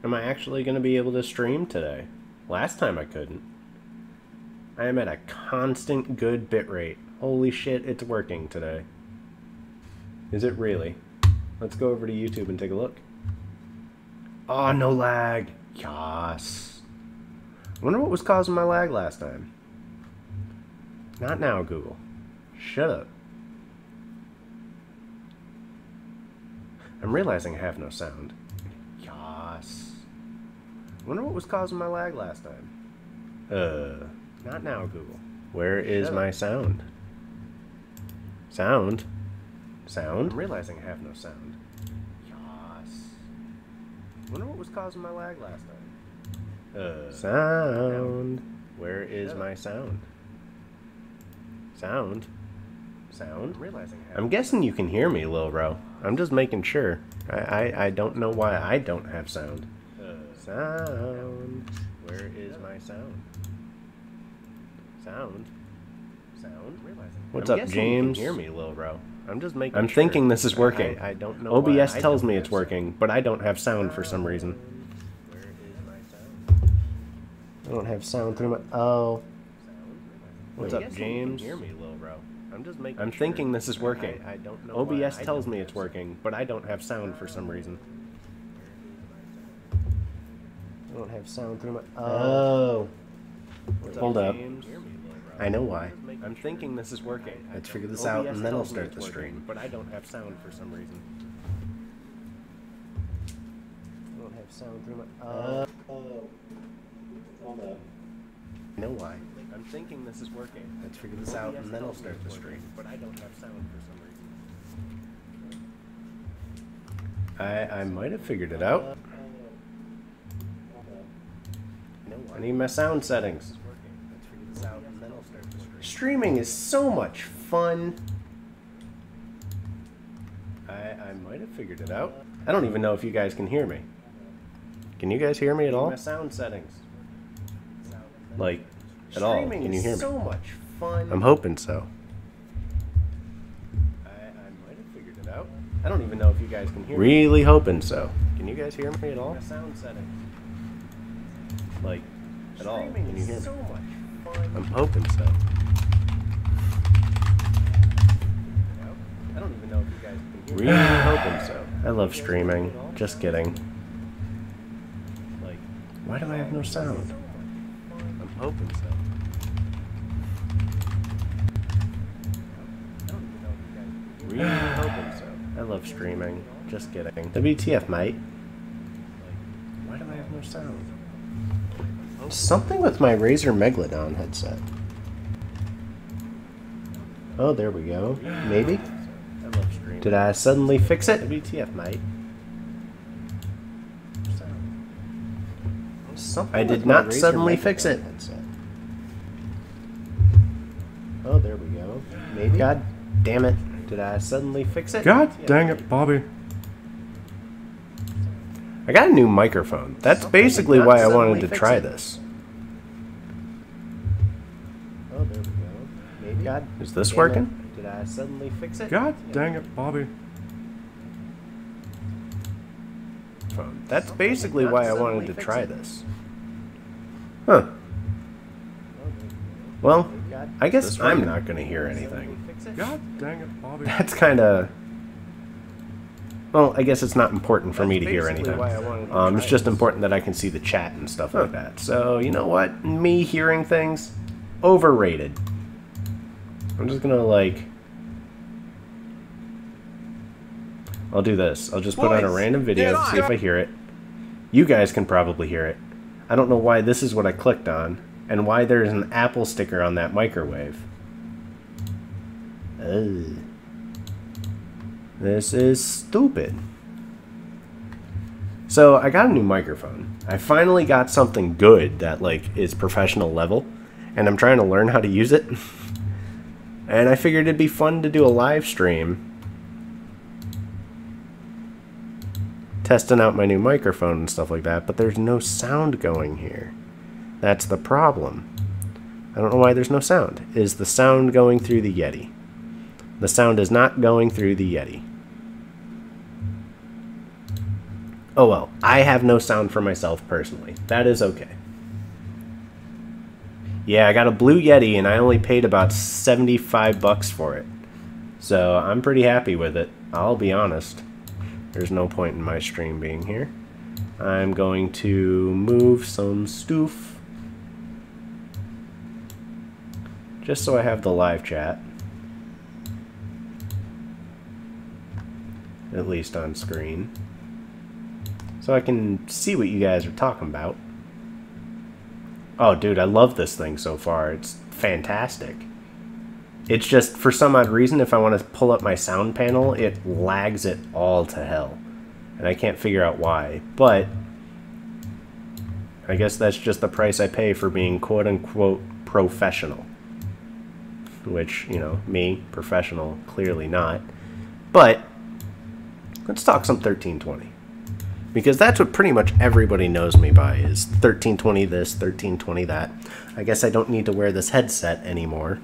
Am I actually going to be able to stream today? Last time I couldn't. I am at a constant good bitrate. Holy shit, it's working today. Is it really? Let's go over to YouTube and take a look. Oh, no lag. Yas. I wonder what was causing my lag last time. Not now, Google. Shut up. I'm realizing I have no sound. Yas. I wonder what was causing my lag last time. Not now, Google. Where is my sound? Sound? Sound? I'm realizing I have no sound. Yas. I wonder what was causing my lag last time. Sound. Where is my sound? Sound? Sound? I'm guessing you can hear me, Lil Ro. I'm just making sure. I don't know why I don't have sound. Sound. Where is my sound? Sound? Sound? What's up, James? You can hear me, Lil Ro. I'm just making I'm thinking this is working. I don't know. OBS tells me it's working, but I don't have sound for some reason. Where is my sound? I don't have sound through my... Oh. What's up, James? You can hear me, Lil Ro. I'm thinking this is working. I don't know. OBS tells me it's working, but I don't have sound for some reason. I don't have sound through my... Oh. Hold up. I know why. I'm thinking this is working. Let's figure this out and then I'll start the stream. But I don't have sound for some reason. I don't have sound through my... Hold up. I know why. I'm thinking this is working. Let's figure this out and then I'll start the stream. But I don't have sound for some reason. I might have figured it out. I need my sound settings. Streaming is so much fun. I might have figured it out. I don't even know if you guys can hear me. Can you guys hear me at all? My sound settings. Like, at all? Can you hear me? So much fun. I'm hoping so. I might have figured it out. I don't even know if you guys can hear me. Really hoping so. Can you guys hear me at all? My sound settings. Like, at all? Can you hear me? So much fun. I'm hoping so. I don't even know if you guys can hear me. Really hoping so. I love streaming. Just kidding. Like, why do I have no sound? I'm hoping so. Really hoping so. I love streaming. Just kidding. WTF, mate. Why do I have no sound? Something with my Razer Megalodon headset. Oh, there we go. Maybe? Did I suddenly fix it? WTF, mate. I did not suddenly fix it. Oh, there we go. Maybe. God damn it. Did I suddenly fix it? God dang it, Bobby. I got a new microphone. That's basically why I wanted to try this. Oh, there we go. Maybe. God, is this working? Did I suddenly fix it? God dang it, Bobby. That's basically why I wanted to try this. Huh. Well, I guess I'm not going to hear anything. God dang it, Bobby. That's kind of... Well, I guess it's not important for me to hear anything. It's just important that I can see the chat and stuff like that. So, you know what? Me hearing things, overrated. I'm just gonna, like... I'll do this. I'll just put on a random video, see if I hear it. You guys can probably hear it. I don't know why this is what I clicked on, and why there's an Apple sticker on that microwave. This is stupid. So, I got a new microphone. I finally got something good that, like, is professional level, and I'm trying to learn how to use it. And I figured it'd be fun to do a live stream testing out my new microphone and stuff like that, but there's no sound going here. That's the problem. I don't know why there's no sound. Is the sound going through the Yeti? The sound is not going through the Yeti. Oh well, I have no sound for myself personally. That is okay. Yeah, I got a Blue Yeti and I only paid about 75 bucks for it. So I'm pretty happy with it, I'll be honest. There's no point in my stream being here. I'm going to move some stuff. Just so I have the live chat. At least on screen. So I can see what you guys are talking about. Oh, dude, I love this thing so far. It's fantastic. It's just, for some odd reason, if I want to pull up my sound panel, it lags it all to hell. And I can't figure out why. But I guess that's just the price I pay for being quote-unquote professional. Which, you know, me, professional, clearly not. But let's talk some 1320. Because that's what pretty much everybody knows me by, is 1320 this, 1320 that. I guess I don't need to wear this headset anymore.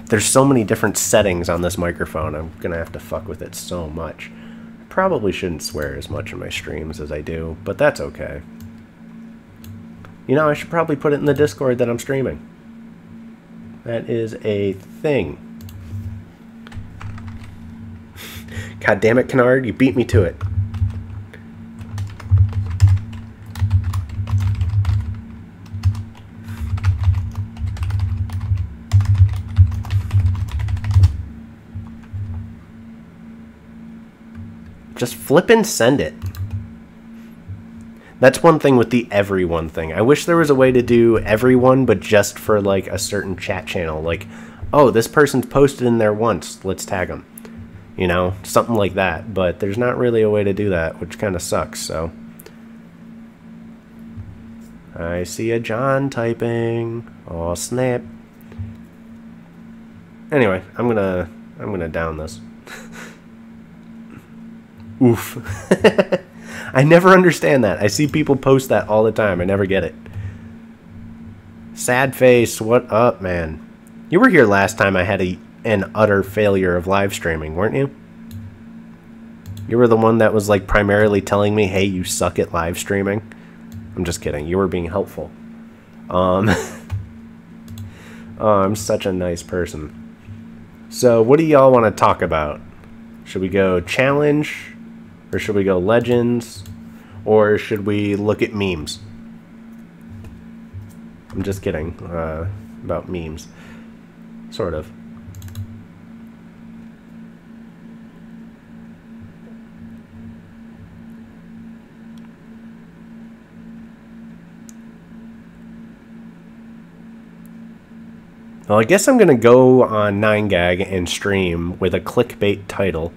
There's so many different settings on this microphone, I'm going to have to fuck with it so much. I probably shouldn't swear as much in my streams as I do, but that's okay. You know, I should probably put it in the Discord that I'm streaming. That is a thing. God damn it, Kennard, you beat me to it. Just flip and send it. That's one thing with the everyone thing. I wish there was a way to do everyone, but just for like a certain chat channel. Like, oh, this person's posted in there once, let's tag them. You know, something like that. But there's not really a way to do that, which kind of sucks, so. I see a John typing. Oh, snap. Anyway, I'm gonna down this. Oof. I never understand that. I see people post that all the time. I never get it. Sad face, what up, man? You were here last time I had an utter failure of live streaming, weren't you? You were the one that was like primarily telling me, hey, you suck at live streaming. I'm just kidding. You were being helpful. Oh, I'm such a nice person. So what do y'all want to talk about? Should we go challenge? Or should we go legends? Or should we look at memes? I'm just kidding about memes. Sort of. Well, I guess I'm going to go on 9gag and stream with a clickbait title.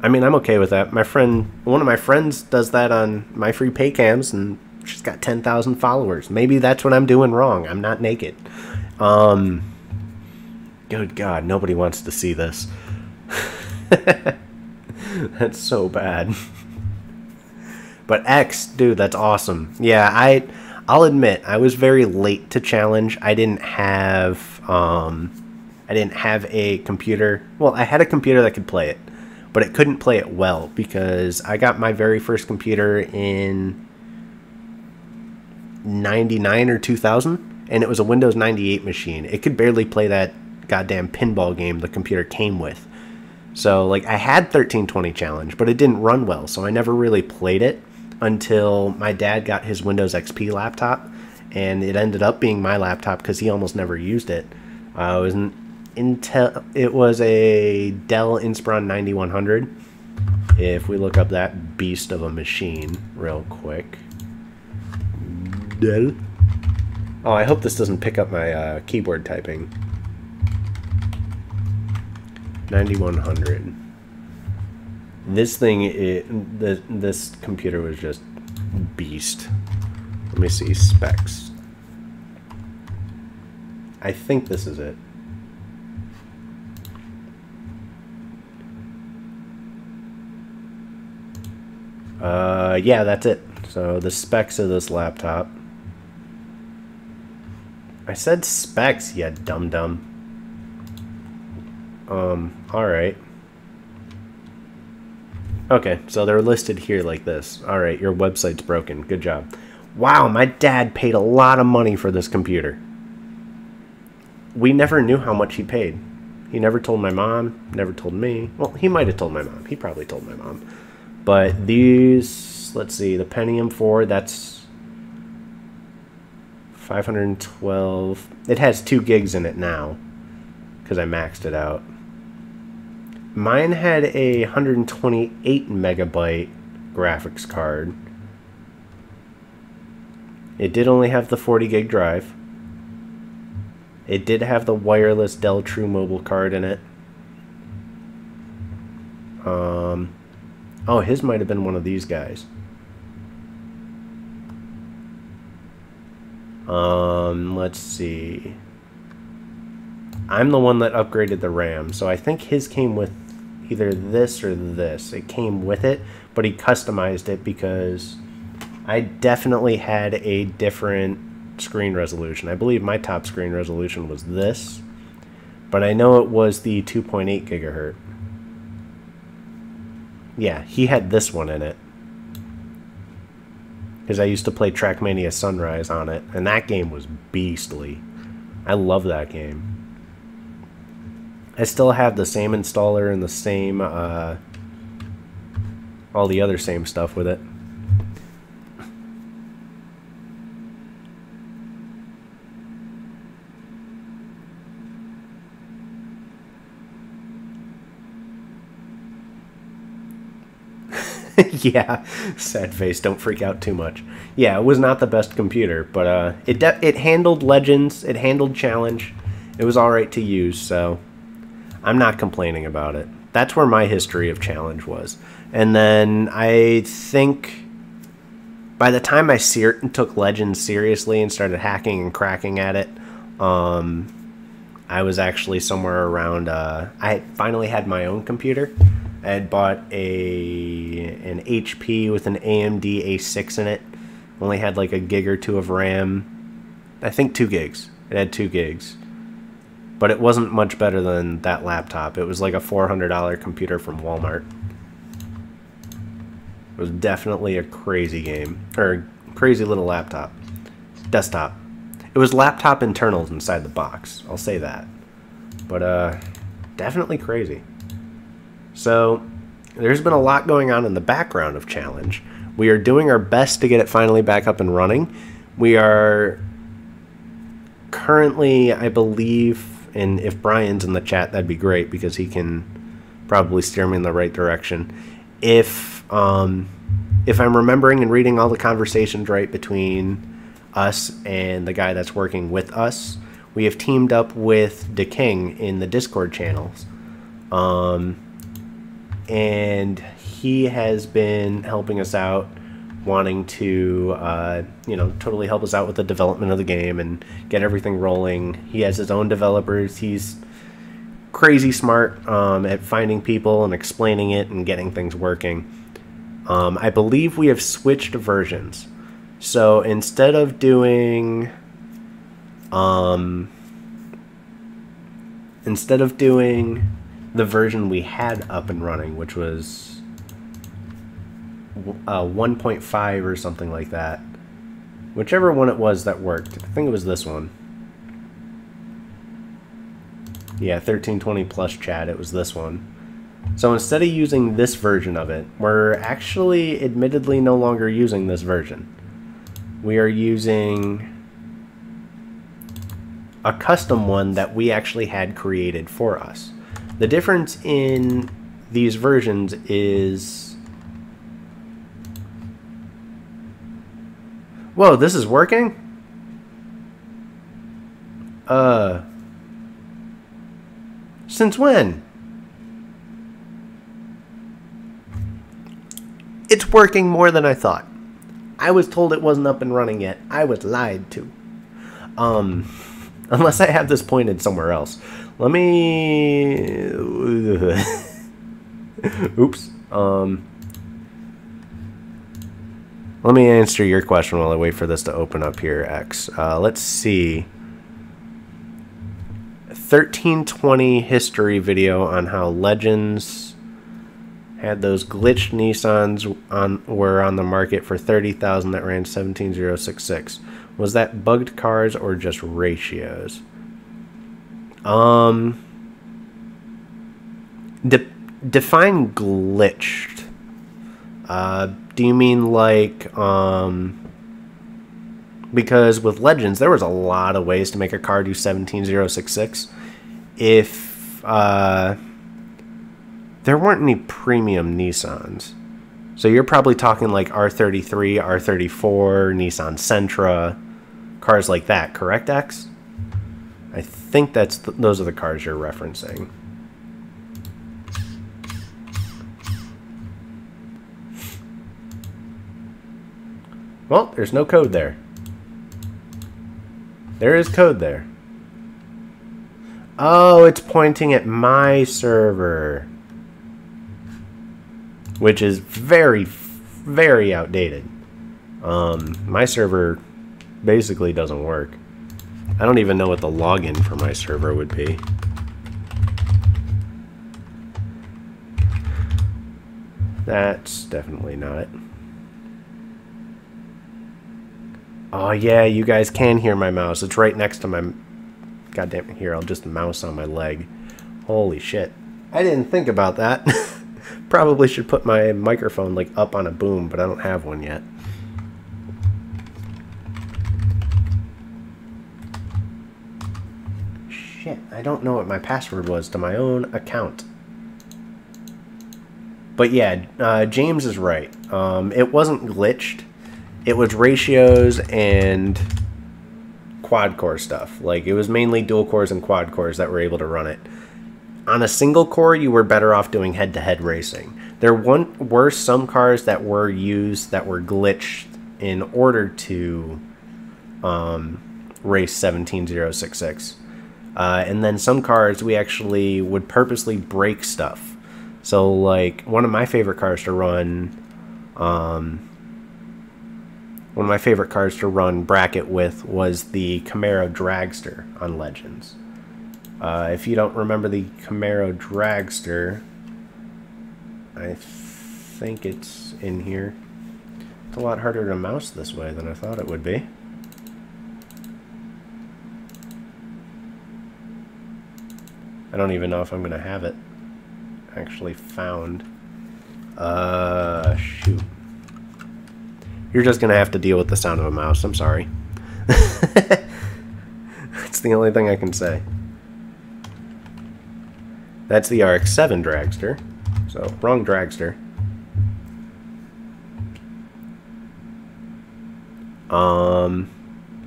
I mean, I'm okay with that. One of my friends does that on my free pay cams, and she's got 10,000 followers. Maybe that's what I'm doing wrong. I'm not naked. Good God, nobody wants to see this. That's so bad. But X, dude, that's awesome. Yeah, I'll admit, I was very late to challenge. I didn't have a computer. Well, I had a computer that could play it. But it couldn't play it well because I got my very first computer in 99 or 2000, and it was a Windows 98 machine. It could barely play that goddamn pinball game the computer came with. So, like, I had 1320 Challenge, but it didn't run well, so I never really played it until my dad got his Windows XP laptop, and it ended up being my laptop because he almost never used it. It was a Dell Inspiron 9100. If we look up that beast of a machine real quick. Dell. Oh, I hope this doesn't pick up my keyboard typing. 9100. This thing, this computer was just beast. Let me see specs. I think this is it. Yeah, that's it. So the specs of this laptop. I said specs, you dum-dum. Alright. Okay, so they're listed here like this. All right, your website's broken. Good job. Wow, my dad paid a lot of money for this computer. We never knew how much he paid. He never told my mom, never told me. Well, he might have told my mom. He probably told my mom. But these, let's see, the Pentium 4, that's 512. It has 2 gigs in it now because I maxed it out. Mine had a 128 megabyte graphics card. It did only have the 40 gig drive. It did have the wireless Dell True Mobile card in it. Oh, his might have been one of these guys. Let's see. I'm the one that upgraded the RAM, so I think his came with either this or this. It came with it, but he customized it because I definitely had a different screen resolution. I believe my top screen resolution was this, but I know it was the 2.8 gigahertz. Yeah, he had this one in it because I used to play Trackmania Sunrise on it, and that game was beastly. I love that game. I still have the same installer and the same all the other same stuff with it. Yeah, sad face, don't freak out too much. Yeah, it was not the best computer, but it handled Legends, it handled Challenge. It was alright to use, so I'm not complaining about it. That's where my history of Challenge was. And then I think by the time I took Legends seriously and started hacking and cracking at it, I was actually somewhere around, I finally had my own computer. I had bought an HP with an AMD A6 in it. Only had like a gig or 2 of RAM. I think 2 gigs. It had 2 gigs. But it wasn't much better than that laptop. It was like a $400 computer from Walmart. It was definitely a crazy game. Or crazy little laptop. Desktop. It was laptop internals inside the box. I'll say that. But definitely crazy. So there's been a lot going on in the background of Challenge. We are doing our best to get it finally back up and running. We are currently, I believe, and if Brian's in the chat, that'd be great because he can probably steer me in the right direction. If I'm remembering and reading all the conversations right between us and the guy that's working with us, we have teamed up with the King in the Discord channels. And he has been helping us out, wanting to, totally help us out with the development of the game and get everything rolling. He has his own developers. He's crazy smart at finding people and explaining it and getting things working. I believe we have switched versions. So instead of doing the version we had up and running, which was 1.5 or something like that. Whichever one it was that worked. I think it was this one. Yeah, 1320 plus chat, it was this one. So instead of using this version of it, we're actually admittedly no longer using this version. We are using a custom one that we actually had created for us. The difference in these versions is... Whoa, this is working? Since when? It's working more than I thought. I was told it wasn't up and running yet. I was lied to. Unless I have this pointed somewhere else. Let me... Oops. Let me answer your question while I wait for this to open up here, X. Let's see. 1320 history video on how Legends had those glitched Nissans were on the market for 30,000 that ran 17066. Was that bugged cars or just ratios? Define glitched. Do you mean like because with Legends there was a lot of ways to make a car do 17066. If there weren't any premium Nissans. So you're probably talking like R33, R34, Nissan Sentra, cars like that, correct, X? I think those are the cars you're referencing. Well, there's no code there. There is code there. Oh, it's pointing at my server, which is very, very outdated. My server basically doesn't work. I don't even know what the login for my server would be. That's definitely not it. Oh yeah, you guys can hear my mouse. It's right next to my... Goddamn, here, I'll just mouse on my leg. Holy shit. I didn't think about that. Probably should put my microphone like up on a boom, but I don't have one yet. Shit, I don't know what my password was to my own account. But yeah, James is right. It wasn't glitched. It was ratios and quad core stuff. Like, it was mainly dual cores and quad cores that were able to run it. On a single core, you were better off doing head-to-head racing. There were some cars that were used that were glitched in order to race 17066. And then some cars, we actually would purposely break stuff. So, like, one of my favorite cars to run bracket with was the Camaro Dragster on Legends. If you don't remember the Camaro Dragster, I think it's in here. It's a lot harder to mouse this way than I thought it would be. I don't even know if I'm going to have it actually found. Shoot. You're just going to have to deal with the sound of a mouse. I'm sorry. That's the only thing I can say. That's the RX-7 Dragster. So, wrong Dragster.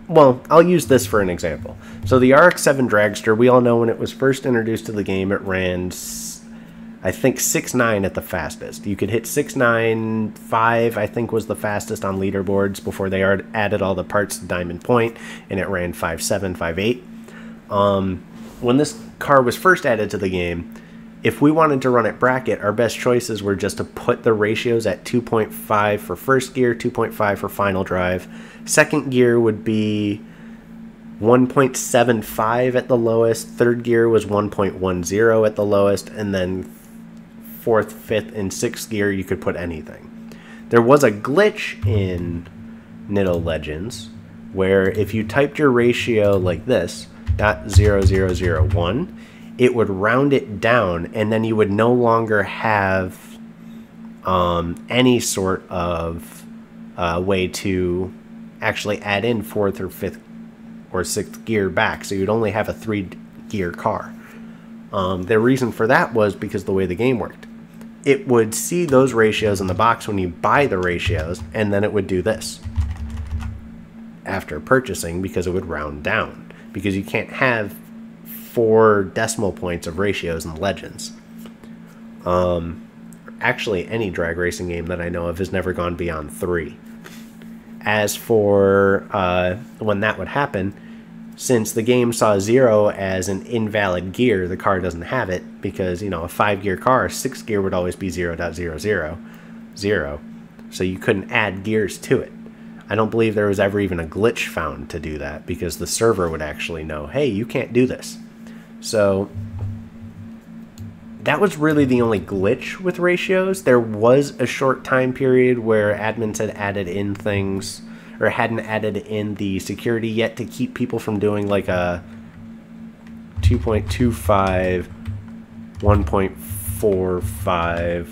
Well, I'll use this for an example. So the RX-7 Dragster, we all know when it was first introduced to the game, it ran, I think, 6.9 at the fastest. You could hit 6.95, I think, was the fastest on leaderboards before they added all the parts to Diamond Point, and it ran 5.7, 5.8. When this car was first added to the game, if we wanted to run it bracket, our best choices were just to put the ratios at 2.5 for first gear, 2.5 for final drive. Second gear would be 1.75 at the lowest. Third gear was 1.10 at the lowest. And then fourth, fifth, and sixth gear, you could put anything. There was a glitch in Nitto Legends where if you typed your ratio like this, .0001, it would round it down, and then you would no longer have any sort of way to actually add in fourth or fifth or sixth gear back, so you'd only have a 3-gear car. The reason for that was because the way the game worked. It would see those ratios in the box when you buy the ratios, and then it would do this after purchasing, because it would round down, because you can't have 4 decimal points of ratios in Legends. Actually, any drag racing game that I know of has never gone beyond 3. As for when that would happen, since the game saw 0 as an invalid gear, the car doesn't have it, because, you know, a 5-gear car, 6th gear would always be 0.000, so you couldn't add gears to it. I don't believe there was ever even a glitch found to do that, because the server would actually know, hey, you can't do this. So that was really the only glitch with ratios. There was a short time period where admins had added in things, or hadn't added in the security yet to keep people from doing like a 2.25, 1.45,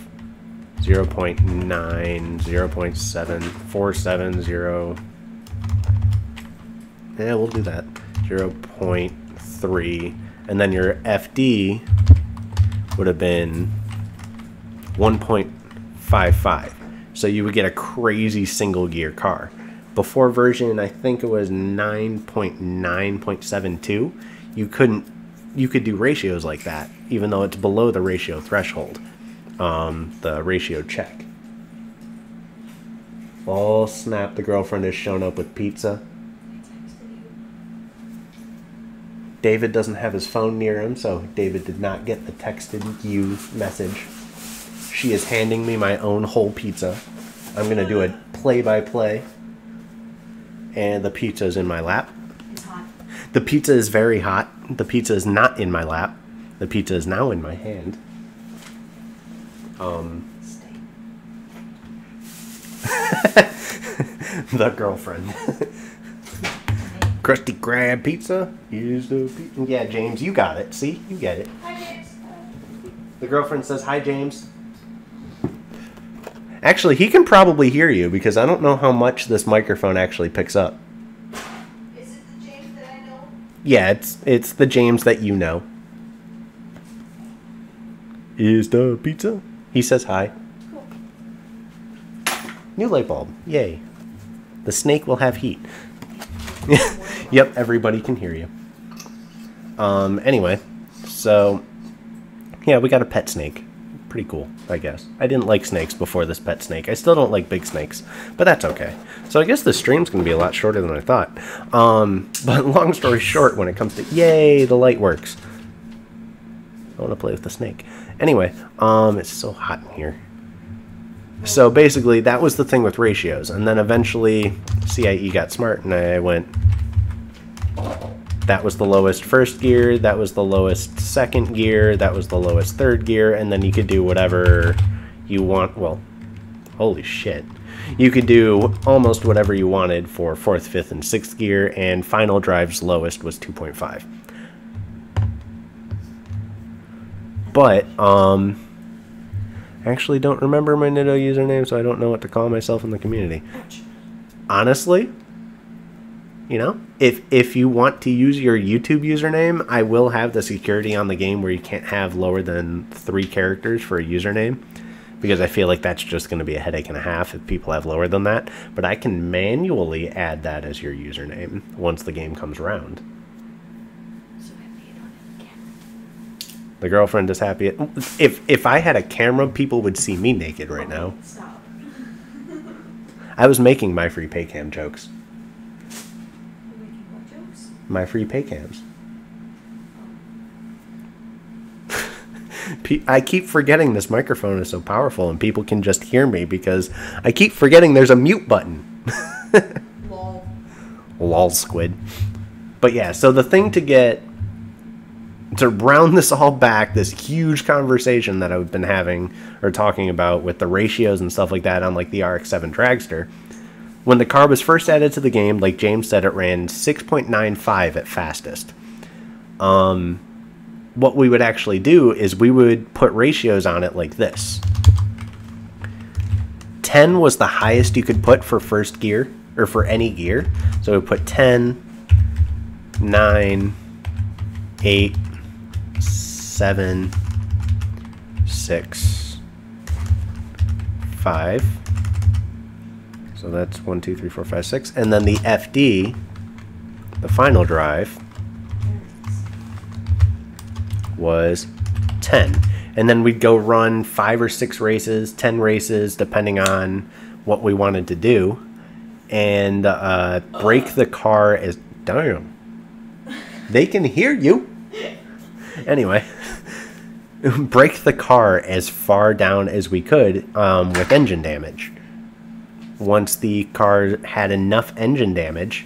0.9, 0.7470. Yeah, we'll do that. 0.3. And then your FD would have been 1.55. So you would get a crazy single gear car. Before version, I think it was 9.9.72, you could do ratios like that, even though it's below the ratio threshold, the ratio check. Oh snap, the girlfriend has shown up with pizza. David doesn't have his phone near him, so David did not get the texted you message. She is handing me my own whole pizza. I'm going to do a play-by-play. And the pizza is in my lap. It's hot. The pizza is very hot. The pizza is not in my lap. The pizza is now in my hand. The girlfriend. Krusty Krab pizza is the pizza. Yeah, James, you got it. See? You get it. Hi, James. The girlfriend says, hi, James. Actually, he can probably hear you because I don't know how much this microphone actually picks up. Is it the James that I know? Yeah, it's the James that you know. Is the pizza? He says hi. Cool. New light bulb. Yay. The snake will have heat. Yep, everybody can hear you. Anyway, so yeah, we got a pet snake. Pretty cool, I guess. I didn't like snakes before this pet snake. I still don't like big snakes, but that's okay. So I guess the stream's going to be a lot shorter than I thought. But long story short, when it comes to... Yay, the light works. I want to play with the snake. Anyway, it's so hot in here. So basically, that was the thing with ratios. And then eventually, CIE got smart, and I went... That was the lowest first gear, that was the lowest second gear, that was the lowest third gear, and then you could do whatever you want. Well, holy shit. You could do almost whatever you wanted for fourth, fifth, and sixth gear, and final drive's lowest was 2.5. But, I actually don't remember my Nitto username, so I don't know what to call myself in the community. Honestly, you know, if you want to use your YouTube username, I will have the security on the game where you can't have lower than 3 characters for a username, because I feel like that's just going to be a headache and a half if people have lower than that. But I can manually add that as your username once the game comes around. So happy you don't have a camera. The girlfriend is happy. If I had a camera, people would see me naked right now. Stop. I was making my free pay cam jokes. You're making what jokes? My free pay cams. I keep forgetting this microphone is so powerful and people can just hear me because I keep forgetting there's a mute button. Lol. Lol, squid. But yeah, so the thing to round this all back, this huge conversation that I've been having or talking about with the ratios and stuff like that on like the RX-7 Dragster, when the car was first added to the game, like James said, it ran 6.95 at fastest. What we would actually do is we would put ratios on it like this. 10 was the highest you could put for first gear, or for any gear. So we put 10, 9, 8, 7, 6, 5. So that's 1, 2, 3, 4, 5, 6. And then the FD, the final drive, was 10. And then we'd go run 5 or 6 races, 10 races, depending on what we wanted to do, and break the car as... Damn. They can hear you. Anyway, break the car as far down as we could with engine damage. Once the car had enough engine damage,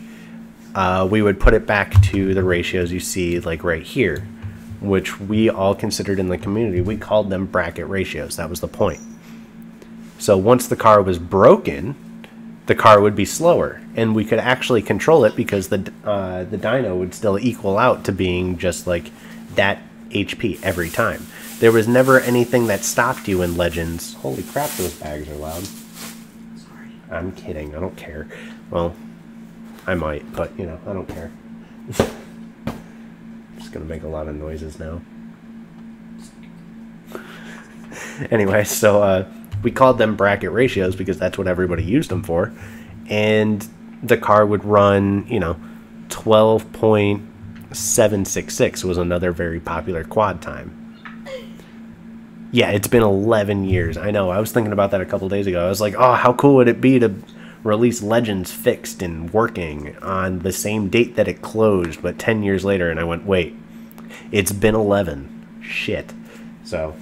we would put it back to the ratios you see like right here, which we all considered in the community, we called them bracket ratios. That was the point. So once the car was broken, the car would be slower, and we could actually control it because the dyno would still equal out to being just like that HP every time. There was never anything that stopped you in Legends. Holy crap, those bags are loud. Sorry. I'm kidding. I don't care. Well, I might, but, you know, I don't care. Just gonna make a lot of noises now. Anyway, so we called them bracket ratios because that's what everybody used them for. And the car would run, you know, 12.766 was another very popular quad time. Yeah, it's been 11 years. I know. I was thinking about that a couple days ago. I was like, oh, how cool would it be to release Legends fixed and working on the same date that it closed, but 10 years later? And I went, wait, it's been 11. Shit. So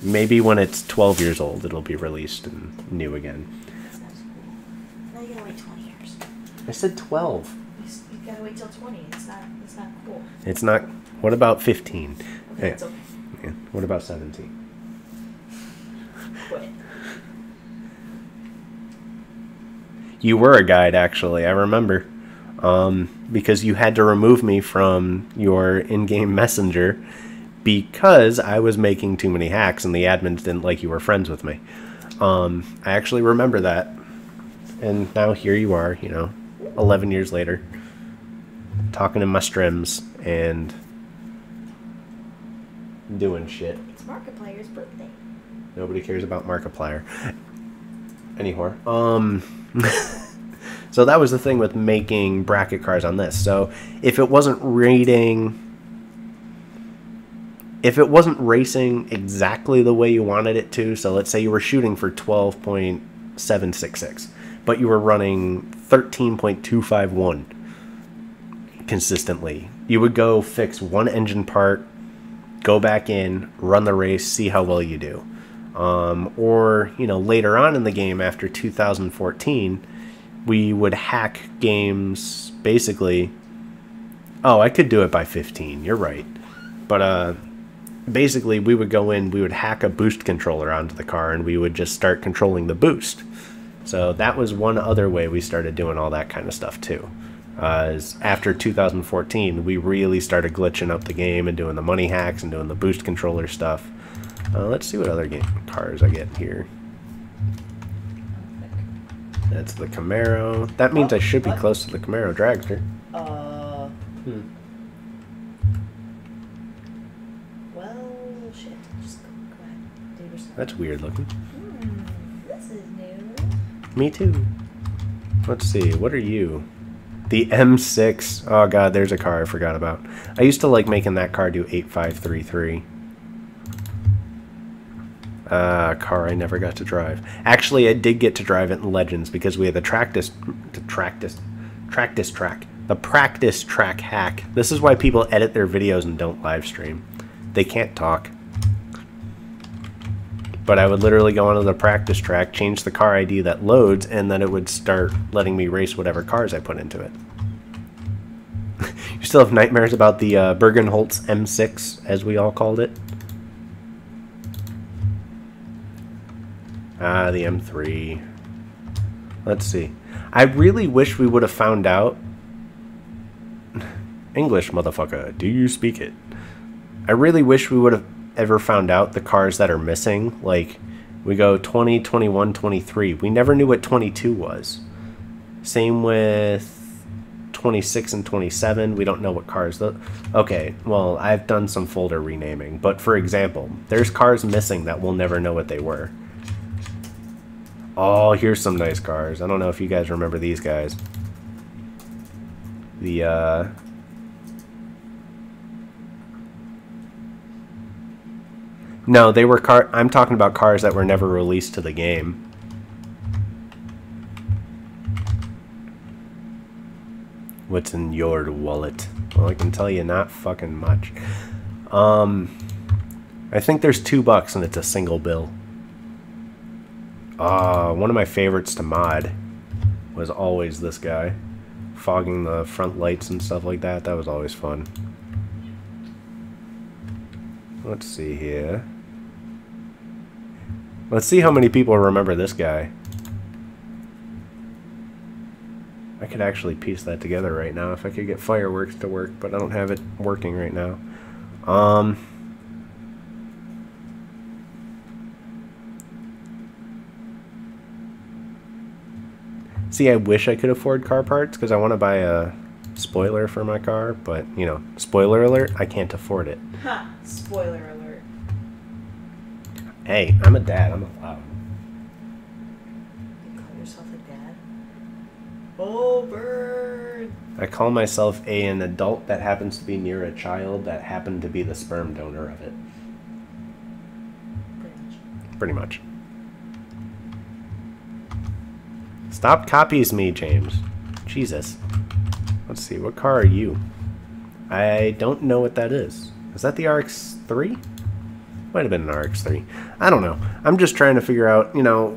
maybe when it's 12 years old, it'll be released and new again. That's cool. Now you gotta wait 20 years. I said 12. You gotta wait till 20. It's not cool. It's not. What about 15? Okay, Yeah. that's okay. Yeah. What about 17? Quit. You were a guide, actually. I remember. Because you had to remove me from your in-game messenger because I was making too many hacks and the admins didn't like you were friends with me. I actually remember that. And now here you are, you know, 11 years later, talking in my streams and doing shit. It's Markiplier's birthday. Nobody cares about Markiplier. Anyhow, so that was the thing with making bracket cars on this. So if it wasn't racing exactly the way you wanted it to, so let's say you were shooting for 12.766, but you were running 13.251 consistently, you would go fix one engine part, go back in, run the race, see how well you do. Or, you know, later on in the game after 2014, we would hack games basically. Oh, I could do it by 15. You're right. But basically we would go in, we would hack a boost controller onto the car, and we would just start controlling the boost. So that was one other way we started doing all that kind of stuff too. Is after 2014, we really started glitching up the game and doing the money hacks and doing the boost controller stuff. Let's see what other cars I get here. That's the Camaro. That means I should be close to the Camaro dragster. Well, shit. Just go ahead. Do yourself. That's weird looking. This is new. Me too. Let's see. What are you? The M6. Oh god, there's a car I forgot about. I used to like making that car do 8533. A car I never got to drive. Actually, I did get to drive it in Legends because we had the practice track hack. This is why people edit their videos and don't live stream. They can't talk. But I would literally go onto the practice track, change the car ID that loads, and then it would start letting me race whatever cars I put into it. You still have nightmares about the Bergenholtz M6, as we all called it? Ah, the M3. Let's see. I really wish we would have found out. English, motherfucker. Do you speak it? I really wish we would have ever found out the cars that are missing. Like, we go 20, 21, 23. We never knew what 22 was. Same with 26 and 27. We don't know what cars. Okay, well, I've done some folder renaming. But for example, there's cars missing that we'll never know what they were. Oh, here's some nice cars. I don't know if you guys remember these guys. The, No, they were I'm talking about cars that were never released to the game. What's in your wallet? Well, I can tell you not fucking much. I think there's $2 and it's a single bill. One of my favorites to mod was always this guy. Fogging the front lights and stuff like that. That was always fun. Let's see here. Let's see how many people remember this guy. I could actually piece that together right now if I could get fireworks to work, but I don't have it working right now. See, I wish I could afford car parts because I want to buy a spoiler for my car, but, you know, spoiler alert, I can't afford it. Ha! Spoiler alert. Hey, I'm a dad. I'm allowed. You call yourself a dad? Oh, bird! I call myself an adult that happens to be near a child that happened to be the sperm donor of it. Pretty much. Pretty much. Stop copies me, James. Jesus. Let's see, what car are you? I don't know what that is. Is that the RX-3? Might have been an RX-3. I don't know. I'm just trying to figure out, you know,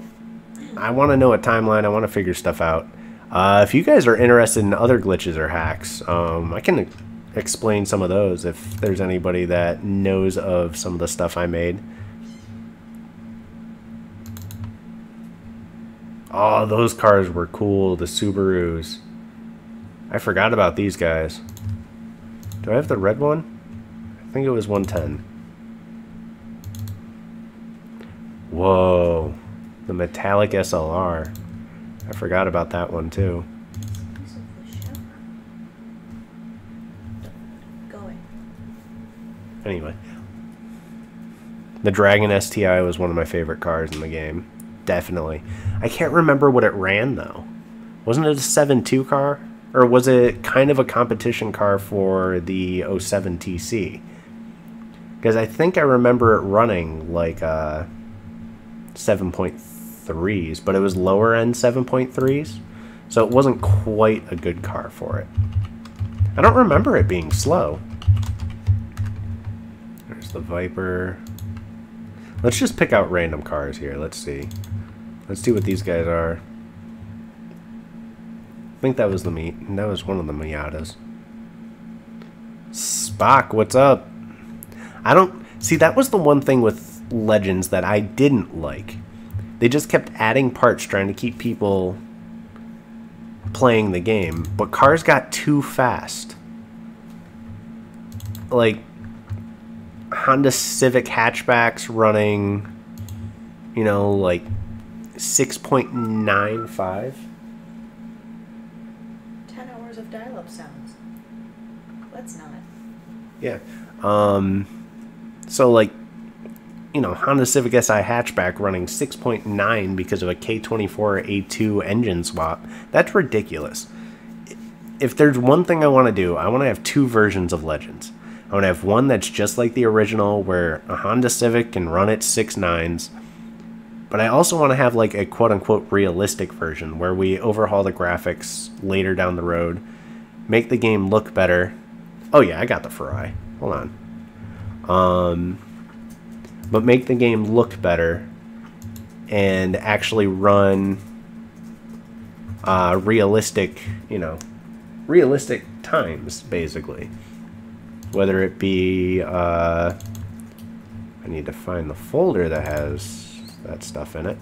I want to know a timeline. I want to figure stuff out. If you guys are interested in other glitches or hacks, I can explain some of those if there's anybody that knows of some of the stuff I made. Oh, those cars were cool, the Subarus. I forgot about these guys. Do I have the red one? I think it was 110. Whoa, the metallic SLR. I forgot about that one too. Going. Anyway. The Dragon STI was one of my favorite cars in the game. Definitely. I can't remember what it ran though. Wasn't it a 7.2 car? Or was it kind of a competition car for the 07 TC? Because I think I remember it running like 7.3s, but it was lower end 7.3s. So it wasn't quite a good car for it. I don't remember it being slow. There's the Viper. Let's just pick out random cars here. Let's see. Let's see what these guys are. I think that was that was one of the Miatas. Spock, what's up? I don't see, that was the one thing with Legends that I didn't like. They just kept adding parts trying to keep people playing the game, but cars got too fast. Like Honda Civic hatchbacks running, you know, like 6.95. 10 hours of dial-up sounds. Let's not. Yeah. So like, you know, Honda Civic Si hatchback running 6.9 because of a K24 A2 engine swap. That's ridiculous. If there's one thing I want to do, I want to have two versions of Legends. I want to have one that's just like the original where a Honda Civic can run at 6.9s. But I also want to have like a quote-unquote realistic version where we overhaul the graphics later down the road, make the game look better. Oh yeah, I got the Ferrari. Hold on. But make the game look better and actually run realistic, you know, realistic times, basically. Whether it be, I need to find the folder that has that stuff in it.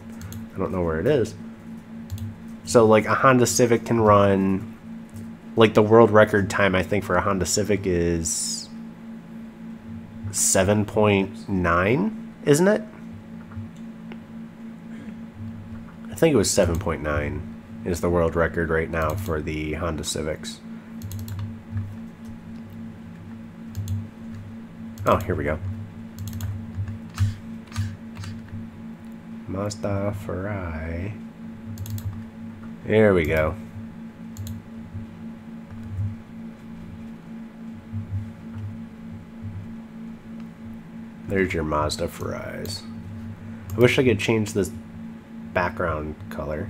I don't know where it is. So like a Honda Civic can run, like the world record time I think for a Honda Civic is 7.9, isn't it? I think it was 7.9 is the world record right now for the Honda Civics. Oh, here we go. Mazda Ferrari. There we go. There's your Mazda Ferraris. I wish I could change this background color,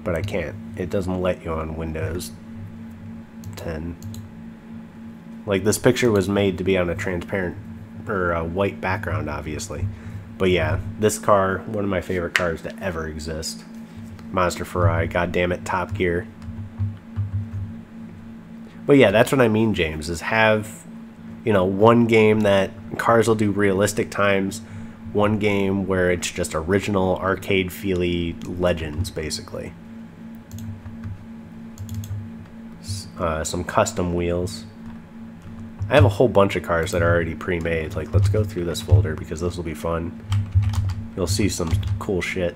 but I can't. It doesn't let you on Windows 10. Like, this picture was made to be on a transparent or a white background, obviously. But yeah, this car, one of my favorite cars to ever exist. Mazda Ferrari, goddammit, Top Gear. But yeah, that's what I mean, James, is have, You know, one game that cars will do realistic times, one game where it's just original arcade feely Legends, basically. Some custom wheels. I have a whole bunch of cars that are already pre-made. Like, let's go through this folder because this will be fun. You'll see some cool shit.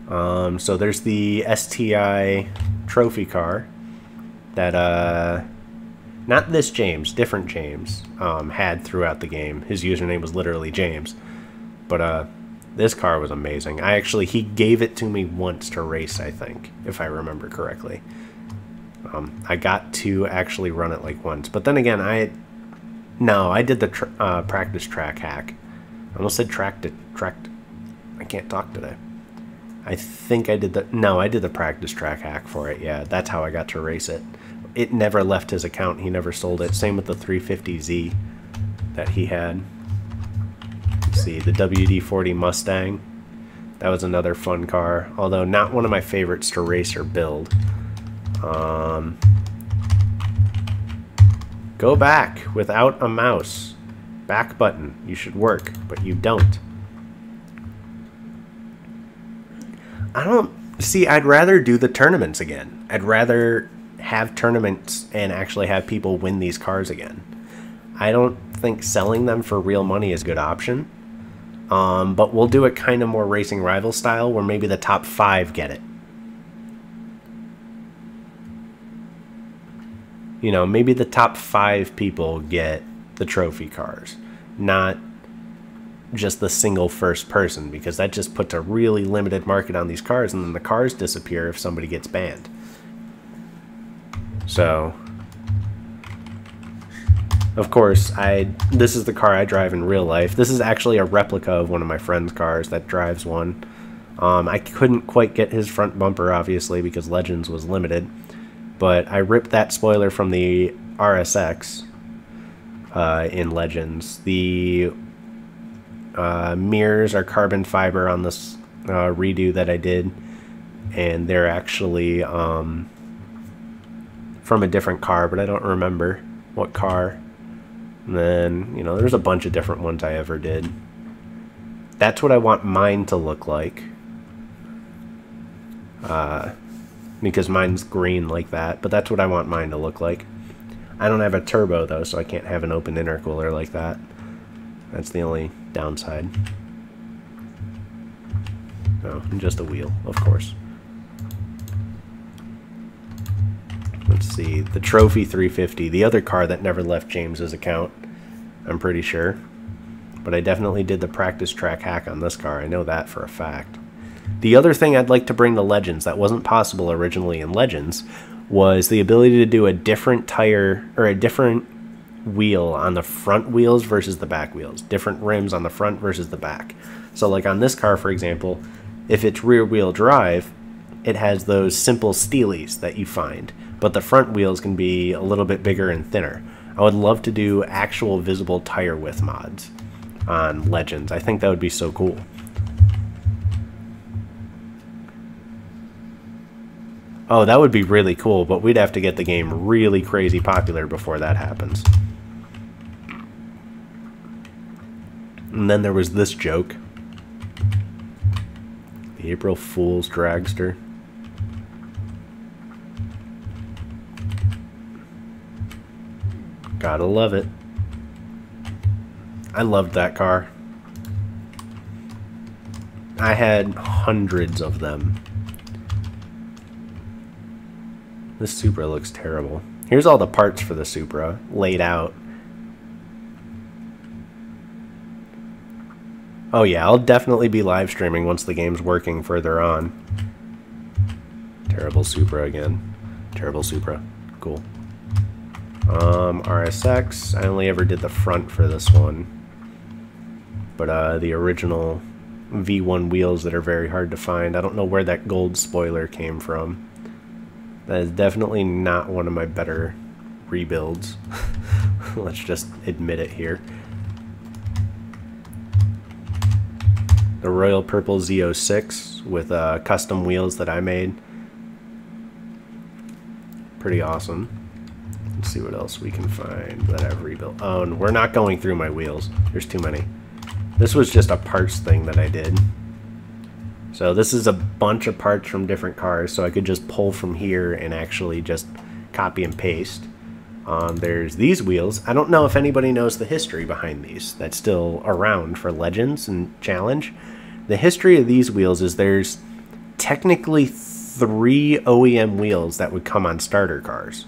So there's the STI trophy car that, not this James, different James, had throughout the game. His username was literally James. But, this car was amazing. He gave it to me once to race, I think, if I remember correctly. I got to actually run it like once. But then again, I did the practice track hack. I almost said tracked. I can't talk today. I think I did I did the practice track hack for it. Yeah, that's how I got to race it. It never left his account. He never sold it. Same with the 350Z that he had. Let's see, the WD-40 Mustang. That was another fun car, although not one of my favorites to race or build. Go back without a mouse. Back button. You should work, but you don't. I'd rather do the tournaments again. I'd rather have tournaments and actually have people win these cars again. I don't think selling them for real money is a good option. But we'll do it kind of more racing rival style where maybe the top 5 get it. You know, maybe the top 5 people get the trophy cars, not just the single first person, because that just puts a really limited market on these cars, and then the cars disappear if somebody gets banned. So, of course, this is the car I drive in real life. This is actually a replica of one of my friend's cars that drives one. I couldn't quite get his front bumper, obviously, because Legends was limited. But I ripped that spoiler from the RSX in Legends. The mirrors are carbon fiber on this redo that I did. And they're actually from a different car, but I don't remember what car. And then, you know, there's a bunch of different ones I ever did. That's what I want mine to look like. Because mine's green like that, but that's what I want mine to look like. I don't have a turbo though, so I can't have an open intercooler like that. That's the only downside. Oh, and just a wheel, of course. Let's see, the Trophy 350, the other car that never left James's account, I'm pretty sure. But I definitely did the practice track hack on this car, I know that for a fact. The other thing I'd like to bring to Legends that wasn't possible originally in Legends was the ability to do a different tire or a different wheel on the front wheels versus the back wheels. Different rims on the front versus the back. So like on this car, for example, if it's rear wheel drive, it has those simple steelies that you find, but the front wheels can be a little bit bigger and thinner. I would love to do actual visible tire width mods on Legends. I think that would be so cool. Oh, that would be really cool, but we'd have to get the game really crazy popular before that happens. And then there was this joke. The April Fool's dragster. Gotta love it. I loved that car. I had hundreds of them. This Supra looks terrible. Here's all the parts for the Supra laid out. Oh yeah, I'll definitely be live streaming once the game's working further on. Terrible Supra again. Terrible Supra. Cool. RSX. I only ever did the front for this one. But the original V1 wheels that are very hard to find. I don't know where that gold spoiler came from. That is definitely not one of my better rebuilds. Let's just admit it here. The Royal Purple Z06 with custom wheels that I made. Pretty awesome. Let's Let's see what else we can find that I've rebuilt. Oh, and we're not going through my wheels. There's too many. This was just a parts thing that I did. So this is a bunch of parts from different cars, so I could just pull from here and actually just copy and paste. There's these wheels. I don't know if anybody knows the history behind these. That's still around for Legends and Challenge. The history of these wheels is there's technically 3 OEM wheels that would come on starter cars.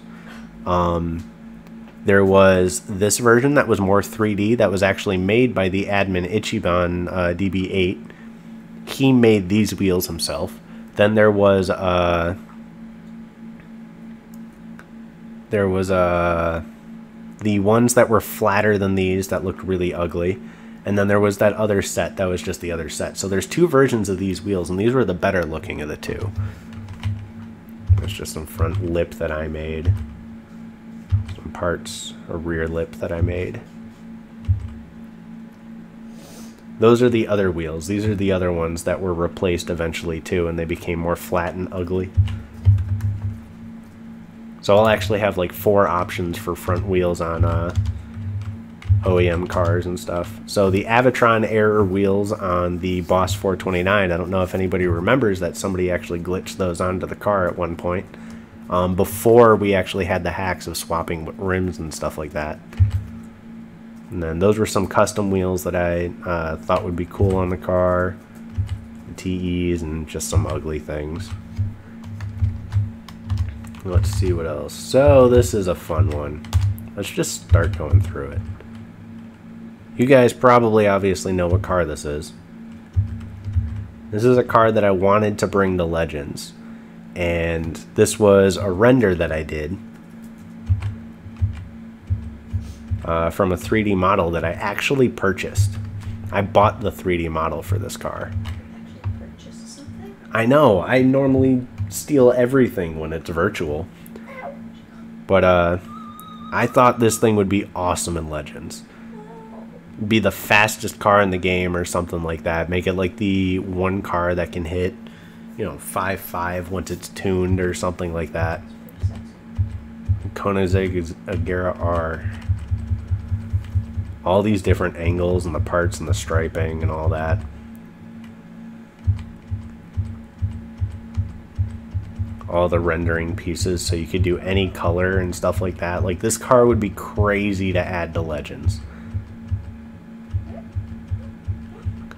There was this version that was more 3D that was actually made by the admin Ichiban DB8. He made these wheels himself. Then there was the ones that were flatter than these that looked really ugly. And then there was that other set that was just the other set. So there's 2 versions of these wheels, and these were the better looking of the 2. There's just some front lip that I made. Some parts, a rear lip that I made. Those are the other wheels. These are the other ones that were replaced eventually too, and they became more flat and ugly. So I'll actually have like 4 options for front wheels on OEM cars and stuff. So the Avatron Error wheels on the Boss 429, I don't know if anybody remembers that somebody actually glitched those onto the car at one point. Before we actually had the hacks of swapping rims and stuff like that. And then those were some custom wheels that I thought would be cool on the car. TEs and just some ugly things. Let's see what else. So this is a fun one. Let's just start going through it. You guys probably obviously know what car this is. This is a car that I wanted to bring to Legends. And this was a render that I did from a 3D model that I actually purchased. I bought the 3D model for this car. Actually purchased something? I know. I normally steal everything when it's virtual. But I thought this thing would be awesome in Legends. Be the fastest car in the game or something like that. Make it like the one car that can hit, you know, 5.5 once it's tuned or something like that. Koenigsegg Agera R. All these different angles and the parts and the striping and all that. All the rendering pieces so you could do any color and stuff like that. Like this car would be crazy to add to Legends.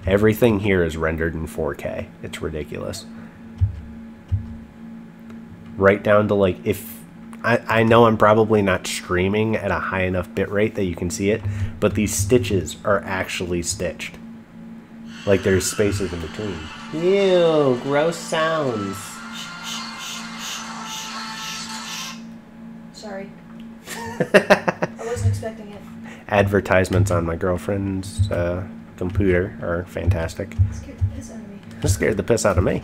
Everything here is rendered in 4K. It's ridiculous. Right down to like if I know I'm probably not streaming at a high enough bitrate that you can see it, but these stitches are actually stitched. Like there's spaces in between. Ew, gross sounds. Sorry. I wasn't expecting it. Advertisements on my girlfriend's computer are fantastic. It scared the piss out of me. It scared the piss out of me.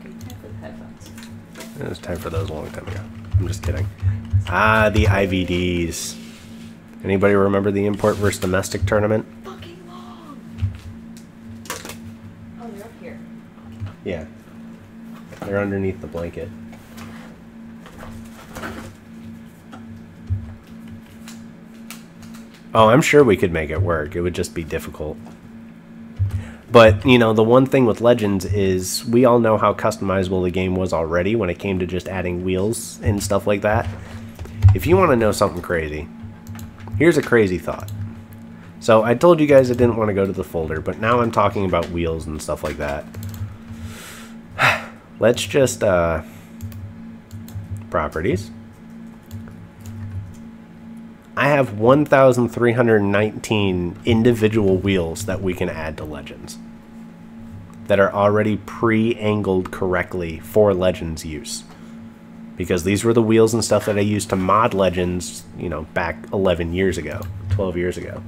Okay, time for the headphones. It was time for those a long time ago. I'm just kidding. Ah, the IVDs. Anybody remember the import versus domestic tournament? Fucking long! Oh, they're up here. Yeah. They're underneath the blanket. Oh, I'm sure we could make it work. It would just be difficult. But, you know, the one thing with Legends is we all know how customizable the game was already when it came to just adding wheels and stuff like that. If you want to know something crazy, here's a crazy thought. So I told you guys I didn't want to go to the folder, but now I'm talking about wheels and stuff like that. Let's just, properties. I have 1,319 individual wheels that we can add to Legends that are already pre-angled correctly for Legends use. Because these were the wheels and stuff that I used to mod Legends, you know, back 11 years ago, 12 years ago.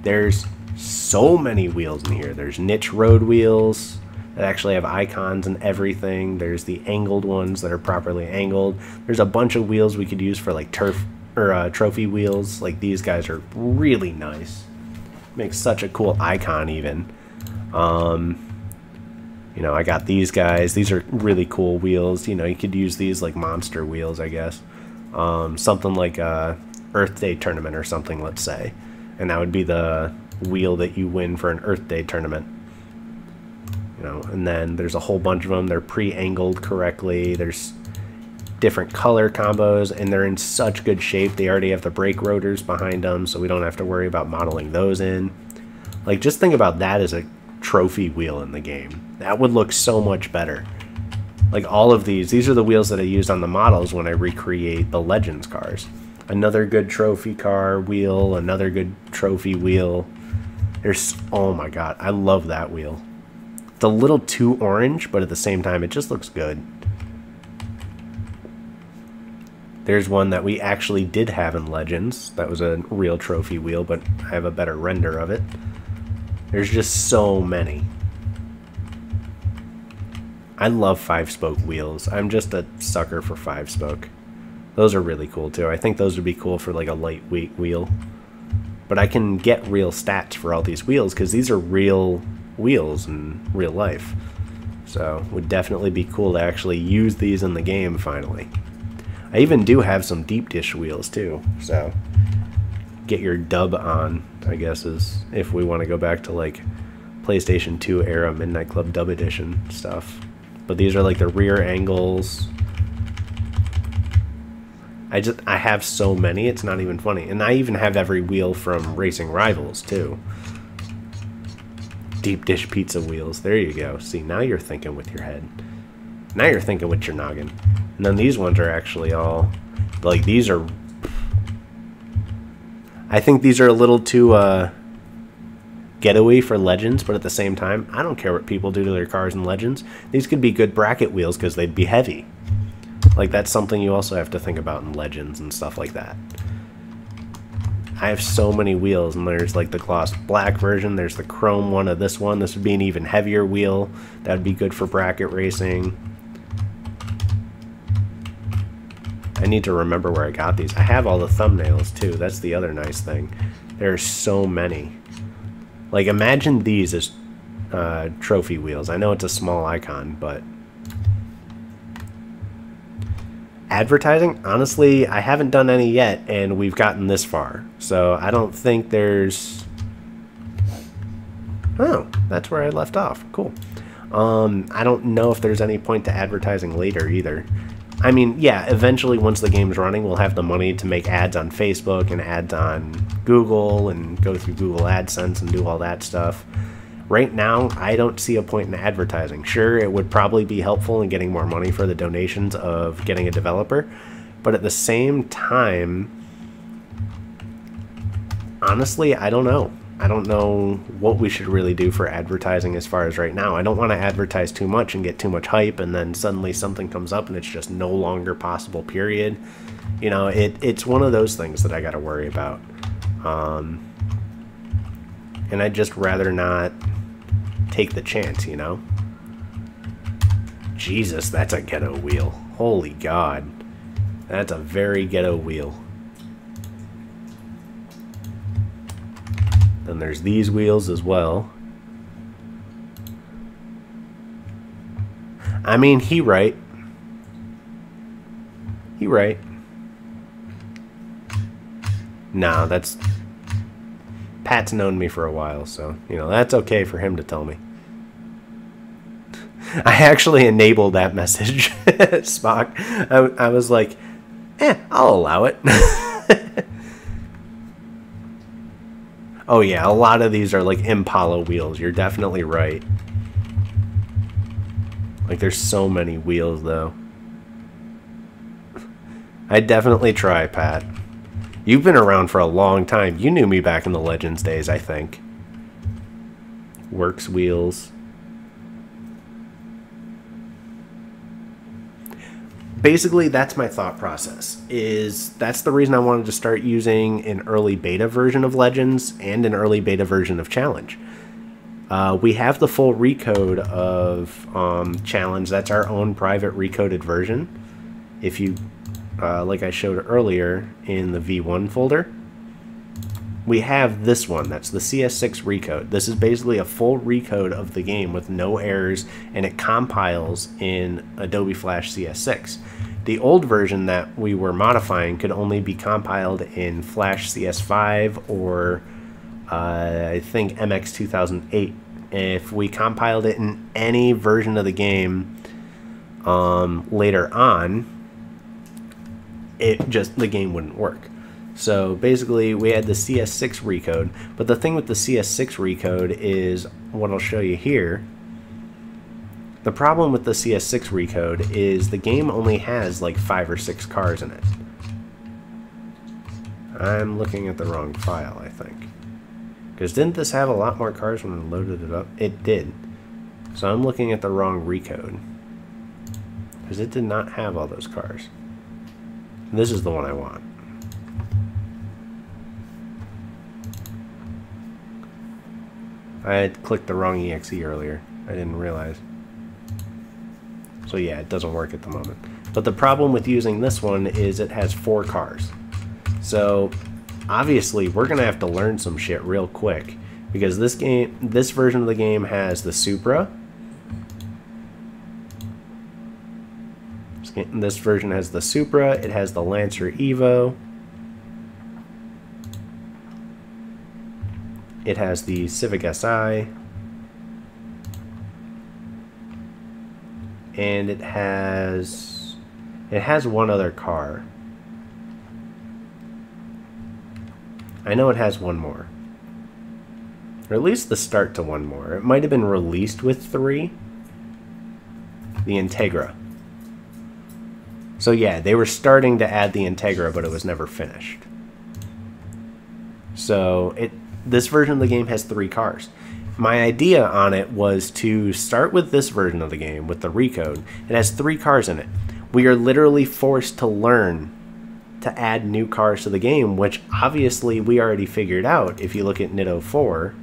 There's so many wheels in here. There's niche road wheels that actually have icons and everything. There's the angled ones that are properly angled. There's a bunch of wheels we could use for like turf or trophy wheels. Like these guys are really nice. Makes such a cool icon even. You know, I got these guys. These are really cool wheels. You know, you could use these like monster wheels, I guess. something like a Earth Day tournament or something, let's say. And that would be the wheel that you win for an Earth Day tournament. You know, and then there's a whole bunch of them. They're pre-angled correctly. There's different color combos, and they're in such good shape. They already have the brake rotors behind them, so we don't have to worry about modeling those in. Like, just think about that as a trophy wheel in the game. That would look so much better. Like, all of these are the wheels that I used on the models when I recreate the Legends cars. Another good trophy car wheel, another good trophy wheel. There's, oh my god, I love that wheel. It's a little too orange, but at the same time, it just looks good. There's one that we actually did have in Legends. That was a real trophy wheel, but I have a better render of it. There's just so many. I love 5-spoke wheels. I'm just a sucker for 5-spoke. Those are really cool too. I think those would be cool for like a lightweight wheel. But I can get real stats for all these wheels because these are real wheels in real life. So it would definitely be cool to actually use these in the game finally. I even do have some deep dish wheels too, so get your dub on, I guess, is if we want to go back to like PlayStation 2 era Midnight Club Dub Edition stuff. But these are like the rear angles. I have so many, it's not even funny. And I even have every wheel from Racing Rivals too. Deep dish pizza wheels, there you go. See, now you're thinking with your head. Now you're thinking with your noggin. And then these ones are actually all, like, these are, I think these are a little too getaway for Legends, but at the same time, I don't care what people do to their cars in Legends. These could be good bracket wheels because they'd be heavy. Like, that's something you also have to think about in Legends and stuff like that. I have so many wheels, and there's like the gloss black version, there's the chrome one of this one. This would be an even heavier wheel. That would be good for bracket racing. I need to remember where I got these. I have all the thumbnails too. That's the other nice thing. There are so many. Like, imagine these as trophy wheels. I know it's a small icon, but advertising, honestly, I haven't done any yet, and we've gotten this far. So I don't think there's... Oh, that's where I left off. Cool. I don't know if there's any point to advertising later either. I mean, yeah, eventually once the game's running, we'll have the money to make ads on Facebook and ads on Google and go through Google AdSense and do all that stuff. Right now, I don't see a point in advertising. Sure, it would probably be helpful in getting more money for the donations of getting a developer, but at the same time, honestly, I don't know. I don't know what we should really do for advertising as far as right now. I don't want to advertise too much and get too much hype, and then suddenly something comes up and it's just no longer possible, period. You know, it's one of those things that I got to worry about. And I'd just rather not take the chance, you know? Jesus, that's a ghetto wheel. Holy God. That's a very ghetto wheel. Then there's these wheels as well. I mean, he right. He right. Nah, that's... Pat's known me for a while, so, you know, that's okay for him to tell me. I actually enabled that message, Spock. I was like, I'll allow it. Oh yeah, a lot of these are like Impala wheels. You're definitely right. Like, there's so many wheels, though. I'd definitely try, Pat. You've been around for a long time. You knew me back in the Legends days, I think. Works wheels. Basically, that's my thought process. That's the reason I wanted to start using an early beta version of Legends and an early beta version of Challenge. We have the full recode of Challenge. That's our own private recoded version. If you, like I showed earlier in the V1 folder, we have this one. That's the CS6 recode. This is basically a full recode of the game with no errors, and it compiles in Adobe Flash CS6. the old version that we were modifying could only be compiled in Flash CS5 or I think MX 2008. If we compiled it in any version of the game later on, the game wouldn't work. So basically we had the CS6 recode, but the thing with the CS6 recode is what I'll show you here. The problem with the CS6 recode is the game only has like 5 or 6 cars in it. I'm looking at the wrong file, I think. Because didn't this have a lot more cars when I loaded it up? It did. So I'm looking at the wrong recode. Because it did not have all those cars. This is the one I want. I had clicked the wrong exe earlier. I didn't realize. So yeah, it doesn't work at the moment. But the problem with using this one is it has 4 cars. So obviously we're gonna have to learn some shit real quick, because this version of the game has the Supra. This version has the Supra. It has the Lancer Evo. It has the Civic Si. And it has one other car. I know it has one more. Or at least the start to one more. It might have been released with 3. The Integra. So yeah, they were starting to add the Integra, but it was never finished. So this version of the game has 3 cars. My idea on it was to start with this version of the game, with the recode. It has 3 cars in it. We are literally forced to learn to add new cars to the game, which obviously we already figured out if you look at Nitto 4,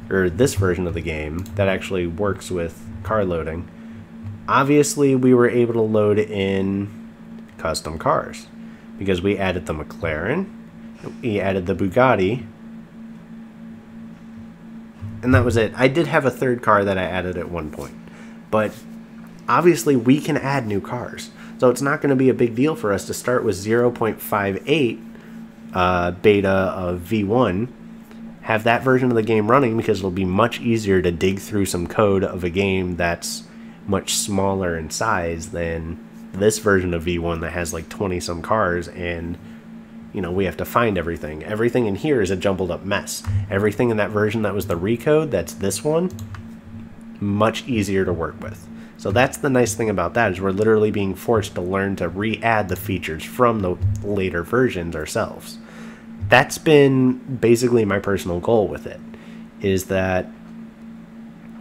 or this version of the game, that actually works with car loading. Obviously we were able to load in custom cars, because we added the McLaren, we added the Bugatti, and that was it. I did have a 3rd car that I added at one point, but obviously we can add new cars, so it's not going to be a big deal for us to start with 0.58 beta of V1, have that version of the game running, because it'll be much easier to dig through some code of a game that's much smaller in size than this version of V1 that has like 20 some cars, and you know, we have to find everything. Everything in here is a jumbled up mess. Everything in that version that was the recode, that's this one, much easier to work with. So that's the nice thing about that, is we're literally being forced to learn to re-add the features from the later versions ourselves. That's been basically my personal goal with it, is that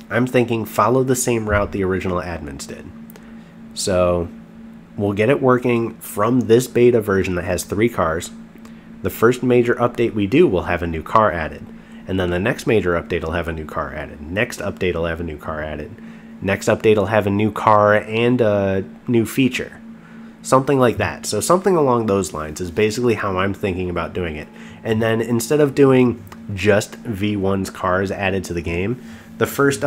I'm thinking follow the same route the original admins did. So we'll get it working from this beta version that has 3 cars. The first major update we do will have a new car added. And then the next major update will have a new car added. Next update will have a new car added. Next update will have a new car and a new feature. Something like that. So something along those lines is basically how I'm thinking about doing it. And then instead of doing just V1's cars added to the game, the first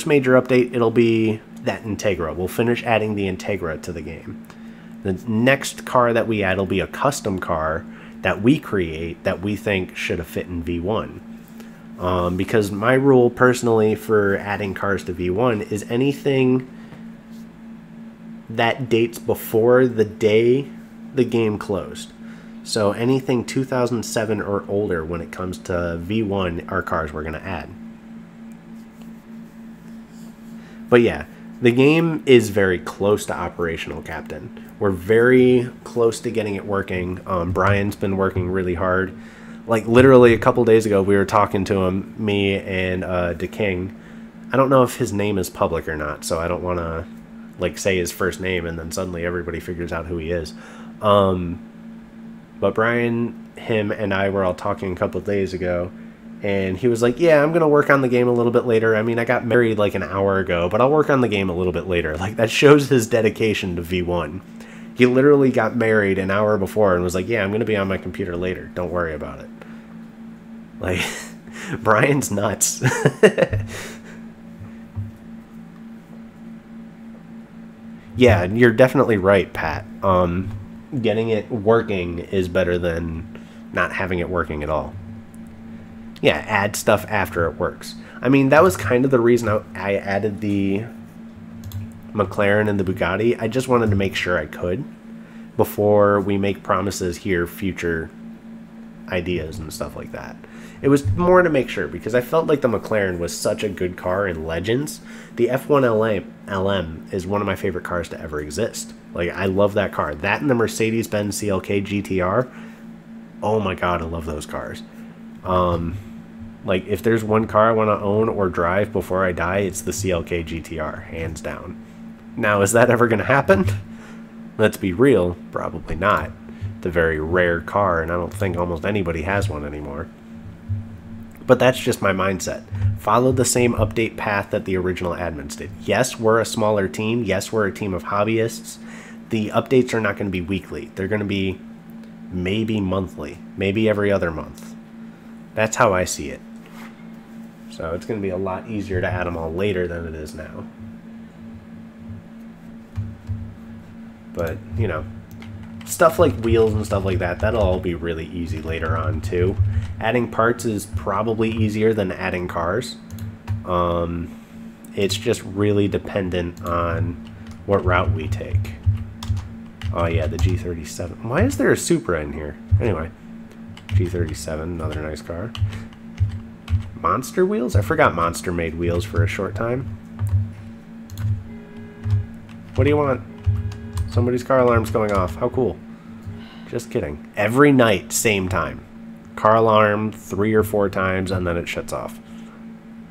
major update, it'll be that Integra. We'll finish adding the Integra to the game. The next car that we add will be a custom car that we create that we think should have fit in V1. Because my rule personally for adding cars to V1 is anything that dates before the day the game closed. So anything 2007 or older when it comes to V1 are cars we're going to add. But yeah, the game is very close to operational, Captain. We're very close to getting it working. Brian's been working really hard. Like literally a couple days ago, we were talking to him, me and DeKing. I don't know if his name is public or not, so I don't want to like say his first name and then suddenly everybody figures out who he is. But Brian, him, and I were all talking a couple days ago, and he was like, yeah, I'm going to work on the game a little bit later. I mean, I got married like an hour ago, but I'll work on the game a little bit later. Like, that shows his dedication to V1. He literally got married an hour before and was like, yeah, I'm going to be on my computer later. Don't worry about it. Like, Brian's nuts. Yeah, you're definitely right, Pat. Getting it working is better than not having it working at all. Yeah, add stuff after it works. I mean, that was kind of the reason I added the McLaren and the Bugatti. I just wanted to make sure I could before we make promises here, future ideas and stuff like that. It was more to make sure because I felt like the McLaren was such a good car in Legends. The F1 LM is one of my favorite cars to ever exist. Like, I love that car. That and the Mercedes-Benz CLK GTR. Oh my god, I love those cars. Like, if there's one car I want to own or drive before I die, it's the CLK GTR, hands down. Now, is that ever going to happen? Let's be real, probably not. It's a very rare car, and I don't think almost anybody has one anymore. But that's just my mindset. Follow the same update path that the original admins did. Yes, we're a smaller team. Yes, we're a team of hobbyists. The updates are not going to be weekly. They're going to be maybe monthly, maybe every other month. That's how I see it. So it's going to be a lot easier to add them all later than it is now. But, you know, stuff like wheels and stuff like that, that'll all be really easy later on too. Adding parts is probably easier than adding cars. It's just really dependent on what route we take. Oh yeah, the G37. Why is there a Supra in here? Anyway, G37, another nice car. Monster wheels? I forgot Monster made wheels for a short time. What do you want? Somebody's car alarm's going off. How cool. Just kidding. Every night, same time. Car alarm 3 or 4 times, and then it shuts off.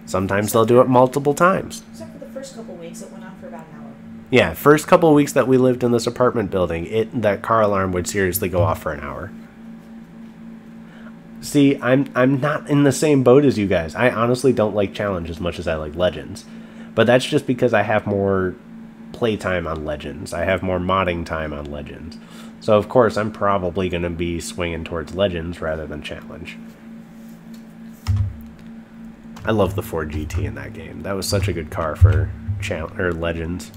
Sometimes they'll do it multiple times. Except for the first couple weeks, it went on for about an hour. Yeah, first couple of weeks that we lived in this apartment building, that car alarm would seriously go off for an hour. See, I'm not in the same boat as you guys. I honestly don't like Challenge as much as I like Legends. But that's just because I have more playtime on Legends. I have more modding time on Legends. So, of course, I'm probably going to be swinging towards Legends rather than Challenge. I love the Ford GT in that game. That was such a good car for Legends.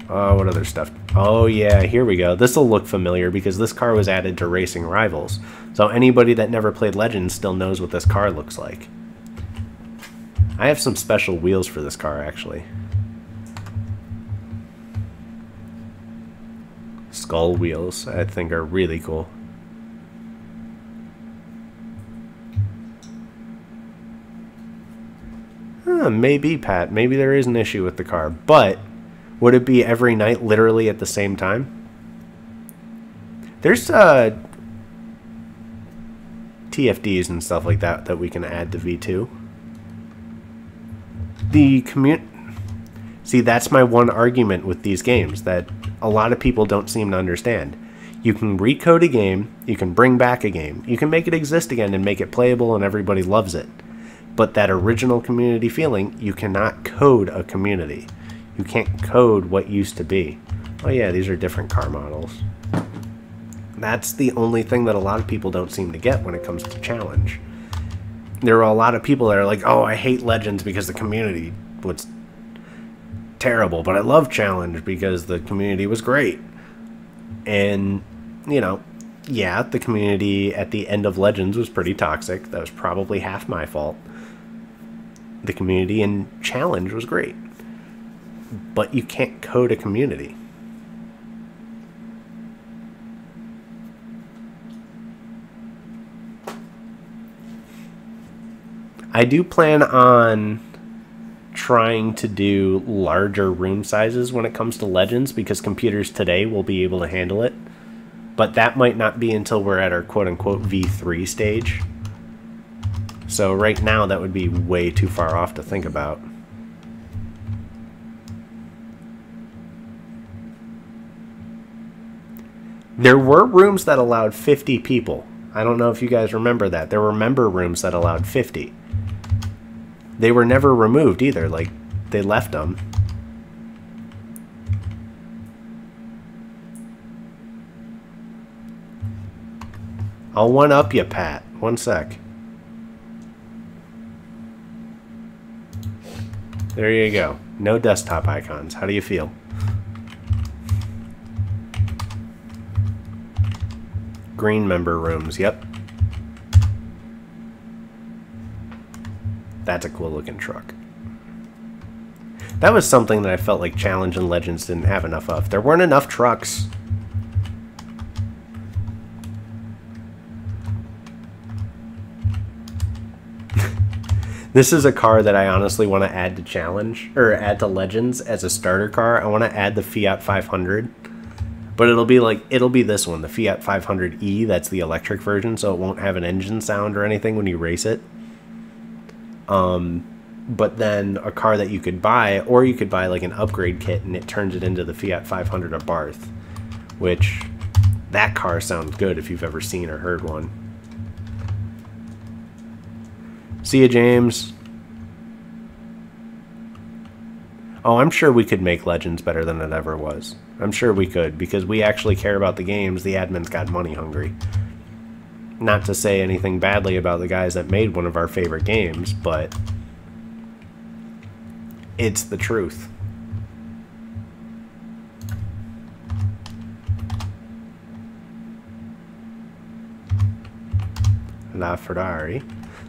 Oh, what other stuff? Oh, yeah, here we go. This will look familiar because this car was added to Racing Rivals. So anybody that never played Legends still knows what this car looks like. I have some special wheels for this car, actually. Skull wheels, I think, are really cool. Maybe, Pat. Maybe there is an issue with the car. But would it be every night literally at the same time? There's TFDs and stuff like that that we can add to V2. See, that's my one argument with these games that a lot of people don't seem to understand. You can recode a game, you can bring back a game, you can make it exist again and make it playable and everybody loves it. But that original community feeling, you cannot code a community. You can't code what used to be. Oh yeah, these are different car models. That's the only thing that a lot of people don't seem to get when it comes to Challenge. There are a lot of people that are like, oh, I hate Legends because the community was terrible, but I love Challenge because the community was great. And, you know, yeah, the community at the end of Legends was pretty toxic. That was probably half my fault. The community in Challenge was great. But you can't code a community. I do plan on trying to do larger room sizes when it comes to Legends because computers today will be able to handle it. But that might not be until we're at our quote-unquote V3 stage. So right now that would be way too far off to think about. There were rooms that allowed 50 people. I don't know if you guys remember that. There were member rooms that allowed 50. They were never removed either. Like, they left them. I'll one-up you, Pat. One sec. There you go. No desktop icons. How do you feel? green member rooms, yep. That's a cool looking truck. That was something that I felt like Challenge and Legends didn't have enough of. There weren't enough trucks. This is a car that I honestly want to add to Challenge, or add to Legends as a starter car. I want to add the Fiat 500, but it'll be this one, the Fiat 500e. That's the electric version, so it won't have an engine sound or anything when you race it. But then a car that you could buy, or you could buy like an upgrade kit and it turns it into the Fiat 500 Abarth, which that car sounds good if you've ever seen or heard one. See ya, James. Oh, I'm sure we could make Legends better than it ever was. I'm sure we could, because we actually care about the games. The admins got money hungry. Not to say anything badly about the guys that made one of our favorite games, but it's the truth. La Ferrari.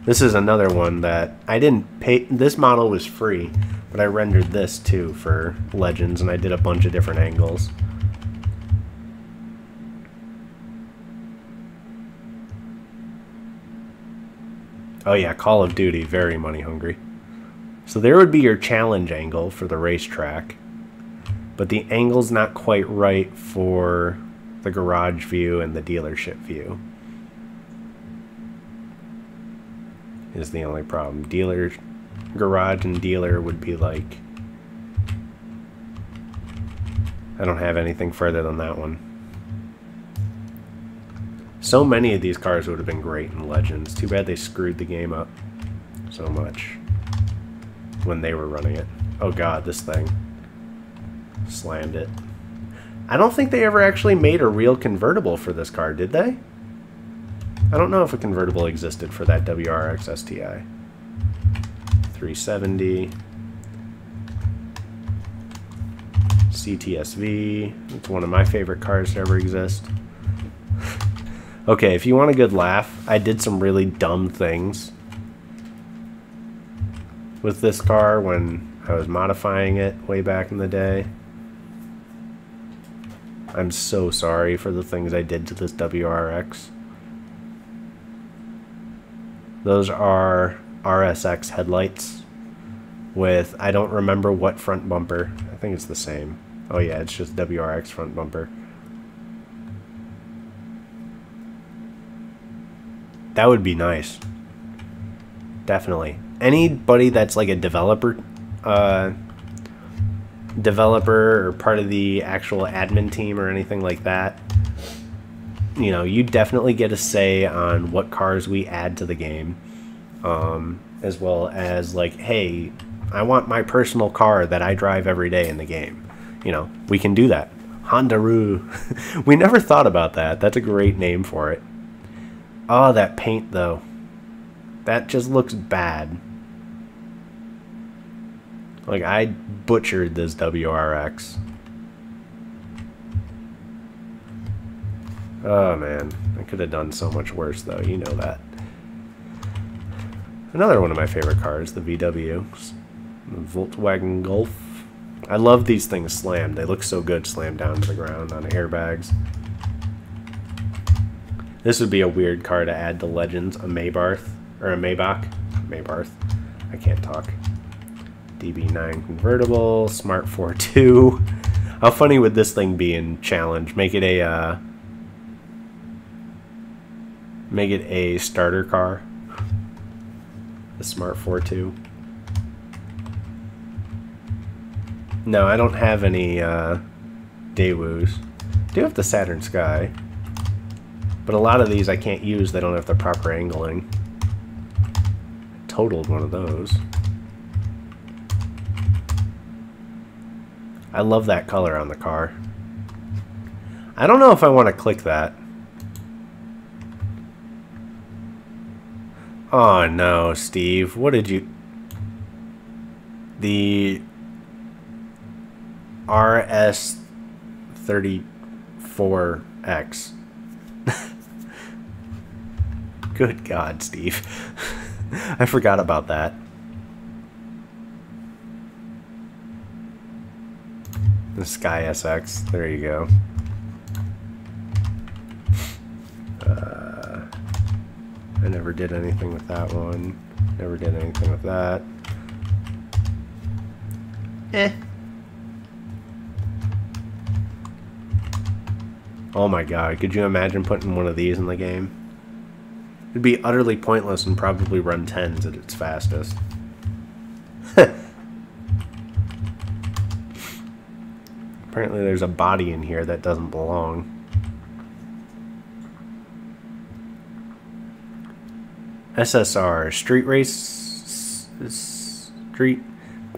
This is another one that I didn't pay. This model was free, but I rendered this too for Legends, and I did a bunch of different angles. Oh yeah, Call of Duty, very money hungry. So there would be your challenge angle for the racetrack, but the angle's not quite right for the garage view and the dealership view. Is the only problem. Dealer, garage and dealer would be like, I don't have anything further than that one. So many of these cars would have been great in Legends. Too bad they screwed the game up so much when they were running it. Oh god, this thing slammed it. I don't think they ever actually made a real convertible for this car, did they? I don't know if a convertible existed for that WRX STI. 370. CTSV. It's one of my favorite cars to ever exist. Okay, if you want a good laugh, I did some really dumb things with this car when I was modifying it way back in the day. I'm so sorry for the things I did to this WRX. Those are RSX headlights with, I don't remember what front bumper. I think it's the same. Oh yeah, it's just WRX front bumper. That would be nice. Definitely. Anybody that's like a developer or part of the actual admin team or anything like that, you know, you definitely get a say on what cars we add to the game, as well as like, hey, I want my personal car that I drive every day in the game. You know, we can do that. Hondaroo. We never thought about that. That's a great name for it. Oh, that paint though. That just looks bad. Like, I butchered this WRX. Oh man, I could have done so much worse though, you know that. Another one of my favorite cars, the VW, the Volkswagen Golf. I love these things slammed. They look so good slammed down to the ground on airbags. This would be a weird car to add to Legends, a Maybarth, or a Maybach. Maybarth. I can't talk. DB9 convertible, Smart 4.2. How funny would this thing be in Challenge? Make it a starter car. The Smart 4.2. No, I don't have any Daewoo's. I do have the Saturn Sky. But a lot of these I can't use. They don't have the proper angling. I totaled one of those. I love that color on the car. I don't know if I want to click that. Oh no, Steve. What did you... The RS34X. Good God, Steve. I forgot about that. The Sky SX. There you go. I never did anything with that one. Never did anything with that. Oh my god, could you imagine putting one of these in the game? It'd be utterly pointless and probably run 10s at its fastest. Apparently there's a body in here that doesn't belong. SSR, Street Race... Street...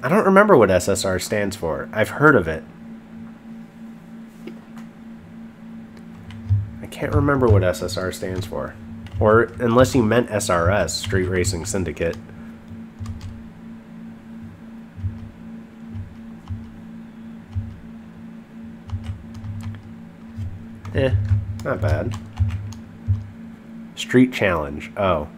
I don't remember what SSR stands for. I've heard of it. I can't remember what SSR stands for. Or, unless you meant SRS, Street Racing Syndicate. Not bad. Street Challenge. Oh.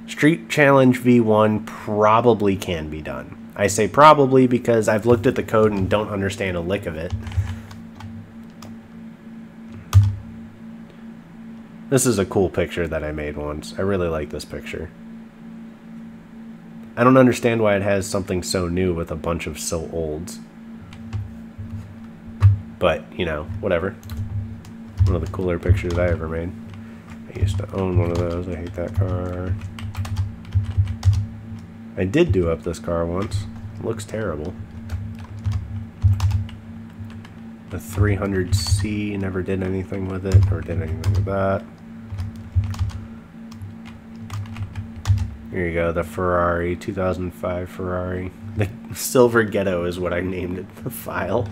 Street Challenge V1 probably can be done. I say probably because I've looked at the code and don't understand a lick of it. This is a cool picture that I made once. I really like this picture. I don't understand why it has something so new with a bunch of so olds. But, you know, whatever. One of the cooler pictures I ever made. I used to own one of those. I hate that car. I did do up this car once. It looks terrible. The 300C, never did anything with it, or did anything with that. Here you go, the Ferrari, 2005 Ferrari. The Silver Ghetto is what I named it, the file.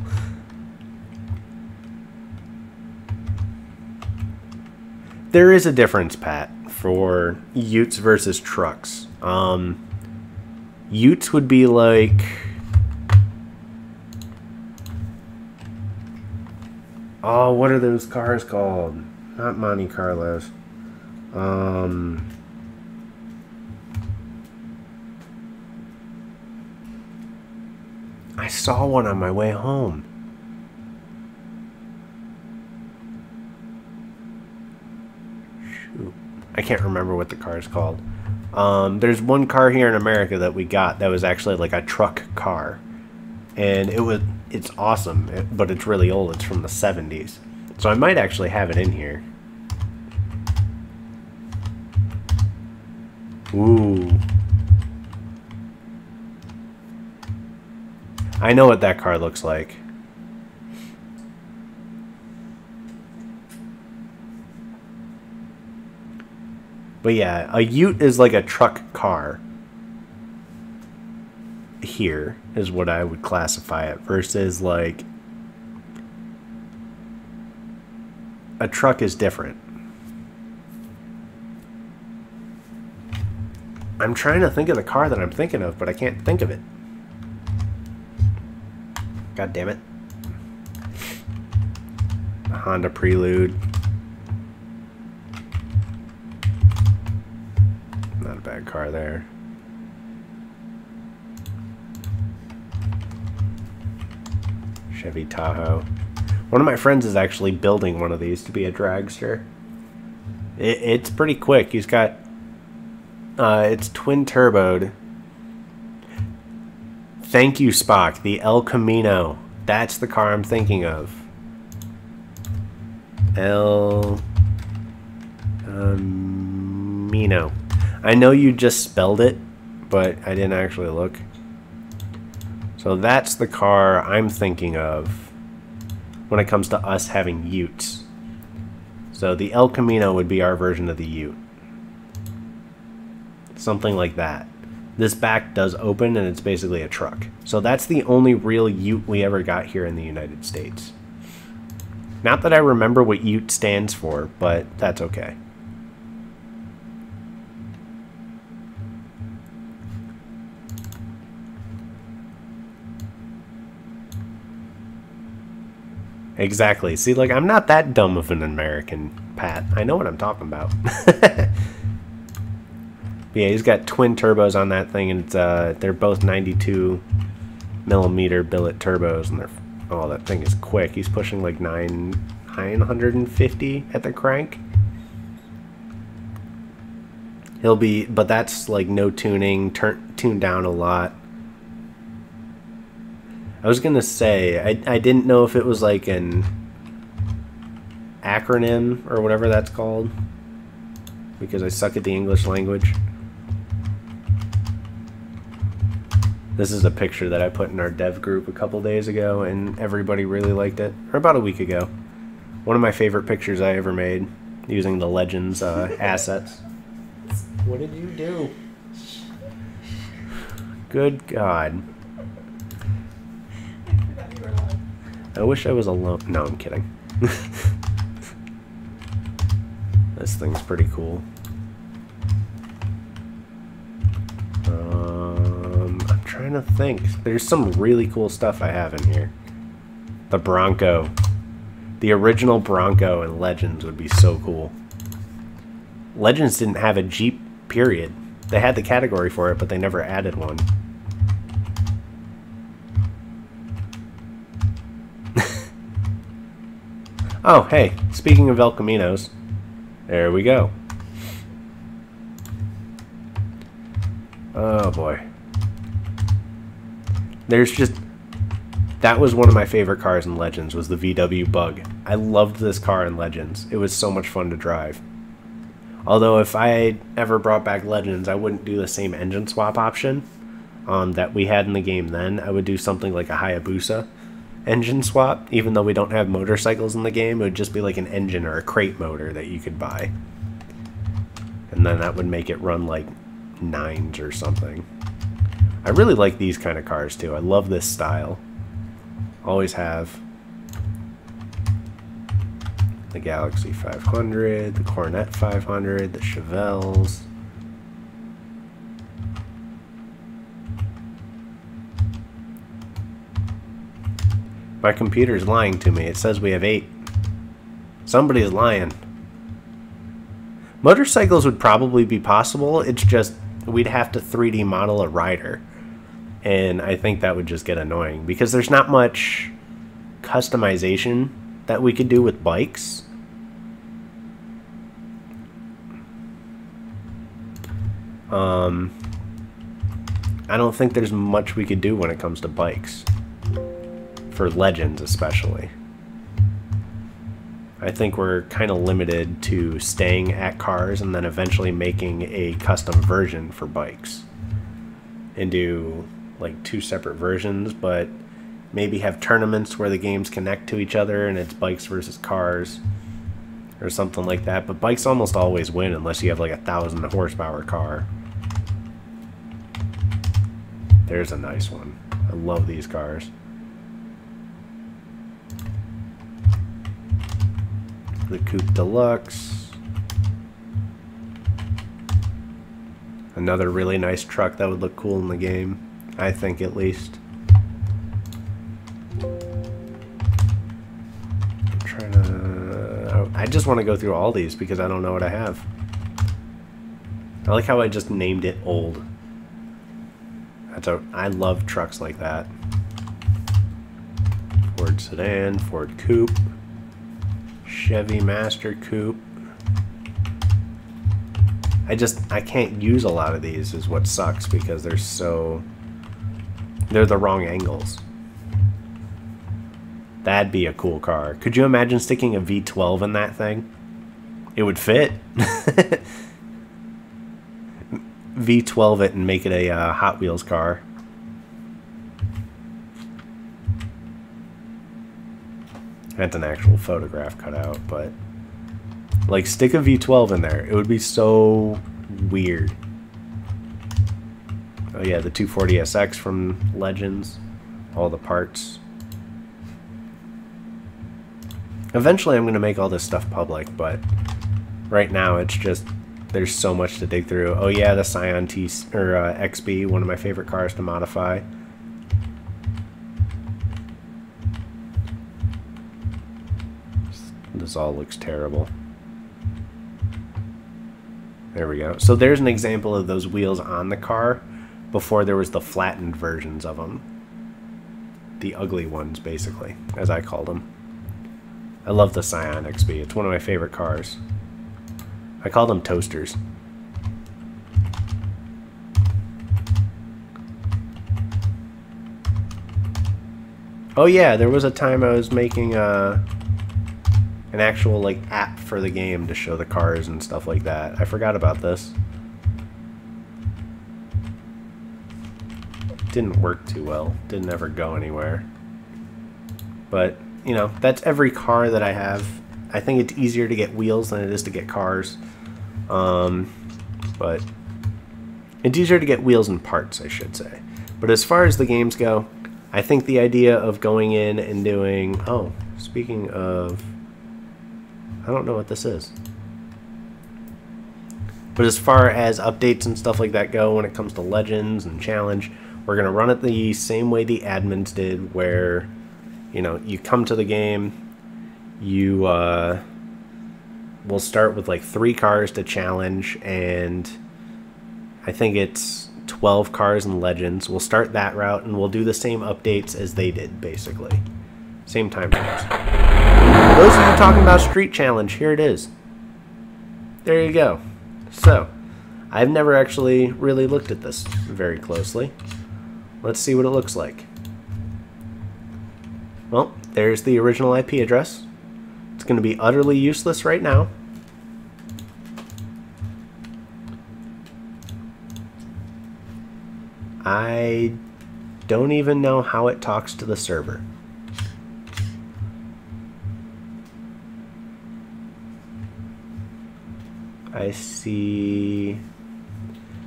There is a difference, Pat, for utes versus trucks. Utes would be like... Oh, what are those cars called? Not Monte Carlos. I saw one on my way home. Shoot. I can't remember what the car is called. There's one car here in America that we got that was actually like a truck car. And it's awesome, but it's really old. It's from the 70s. So I might actually have it in here. Ooh. I know what that car looks like. But yeah, a ute is like a truck car. Here is what I would classify it versus like a truck is different. I'm trying to think of the car that I'm thinking of, but I can't think of it. God damn it. A Honda Prelude. Not a bad car there. Chevy Tahoe. One of my friends is actually building one of these to be a dragster. It's pretty quick. He's got... it's twin turboed. Thank you, Spock. The El Camino. That's the car I'm thinking of. El Camino. I know you just spelled it, but I didn't actually look. So that's the car I'm thinking of when it comes to us having utes. So the El Camino would be our version of the ute. Something like that. This back does open and it's basically a truck. So that's the only real ute we ever got here in the United States. Not that I remember what ute stands for, but that's okay. Exactly. See, like, I'm not that dumb of an American, Pat. I know what I'm talking about. But yeah, he's got twin turbos on that thing, and it's, they're both 92 millimeter billet turbos, and they're, oh, that thing is quick. He's pushing like 950 at the crank. He'll be, but that's like no tuning, tuned down a lot. I was gonna say, I didn't know if it was like an acronym or whatever that's called, because I suck at the English language. This is a picture that I put in our dev group a couple days ago, and everybody really liked it, or about a week ago. One of my favorite pictures I ever made, using the Legends assets. What did you do? Good God. I forgot you were alone. I wish I was alone. No, I'm kidding. This thing's pretty cool. I'm trying to think. There's some really cool stuff I have in here. The Bronco. The original Bronco in Legends would be so cool. Legends didn't have a Jeep, period. They had the category for it, but they never added one. Oh, hey, speaking of El Caminos, there we go. Oh, boy. There's just... That was one of my favorite cars in Legends, was the VW Bug. I loved this car in Legends. It was so much fun to drive. Although if I ever brought back Legends, I wouldn't do the same engine swap option that we had in the game then. I would do something like a Hayabusa engine swap. Even though we don't have motorcycles in the game, it would just be like an engine or a crate motor that you could buy. And then that would make it run like 9s or something. I really like these kind of cars too. I love this style. Always have. The Galaxy 500, the Cornet 500, the Chevelles. My computer's lying to me. It says we have 8. Somebody's lying. Motorcycles would probably be possible. It's just we'd have to 3D model a rider. And I think that would just get annoying because there's not much customization that we could do with bikes. I don't think there's much we could do when it comes to bikes. For Legends especially. I think we're kind of limited to staying at cars and then eventually making a custom version for bikes. And do like 2 separate versions, but maybe have tournaments where the games connect to each other and it's bikes versus cars or something like that. But bikes almost always win unless you have like a 1,000 horsepower car. There's a nice one. I love these cars. The Coupe Deluxe. Another really nice truck that would look cool in the game, I think at least. I'm trying to... I just want to go through all these because I don't know what I have. I like how I just named it old. I love trucks like that. Ford Sedan, Ford Coupe, Chevy Master Coupe. I can't use a lot of these is what sucks because they're the wrong angles. That'd be a cool car. Could you imagine sticking a V12 in that thing? It would fit. V12 it and make it a Hot Wheels car. That's an actual photograph cut out, but like stick a V12 in there. It would be so weird. Oh yeah, the 240SX from Legends. All the parts. Eventually I'm going to make all this stuff public, but right now it's just there's so much to dig through. Oh yeah, the Scion T or XB, one of my favorite cars to modify. This all looks terrible. There we go. So there's an example of those wheels on the car before there was the flattened versions of them. The ugly ones, basically, as I called them. I love the Scion XB. It's one of my favorite cars. I call them toasters. Oh yeah, there was a time I was making an actual like app for the game to show the cars and stuff like that. I forgot about this. Didn't work too well. Didn't ever go anywhere. But, you know, that's every car that I have. I think it's easier to get wheels than it is to get cars. But it's easier to get wheels and parts, I should say. But as far as the games go, I think the idea of going in and doing... Oh, speaking of... I don't know what this is. But as far as updates and stuff like that go, when it comes to Legends and Challenge, we're going to run it the same way the admins did, where, you know, you come to the game, you we'll start with like 3 cars to challenge, and I think it's 12 cars in Legends. We'll start that route, and we'll do the same updates as they did, basically. Same time frames. Those of you talking about Street Challenge, here it is. There you go. So, I've never actually really looked at this very closely. Let's see what it looks like. Well, there's the original IP address. It's going to be utterly useless right now. I don't even know how it talks to the server. I see...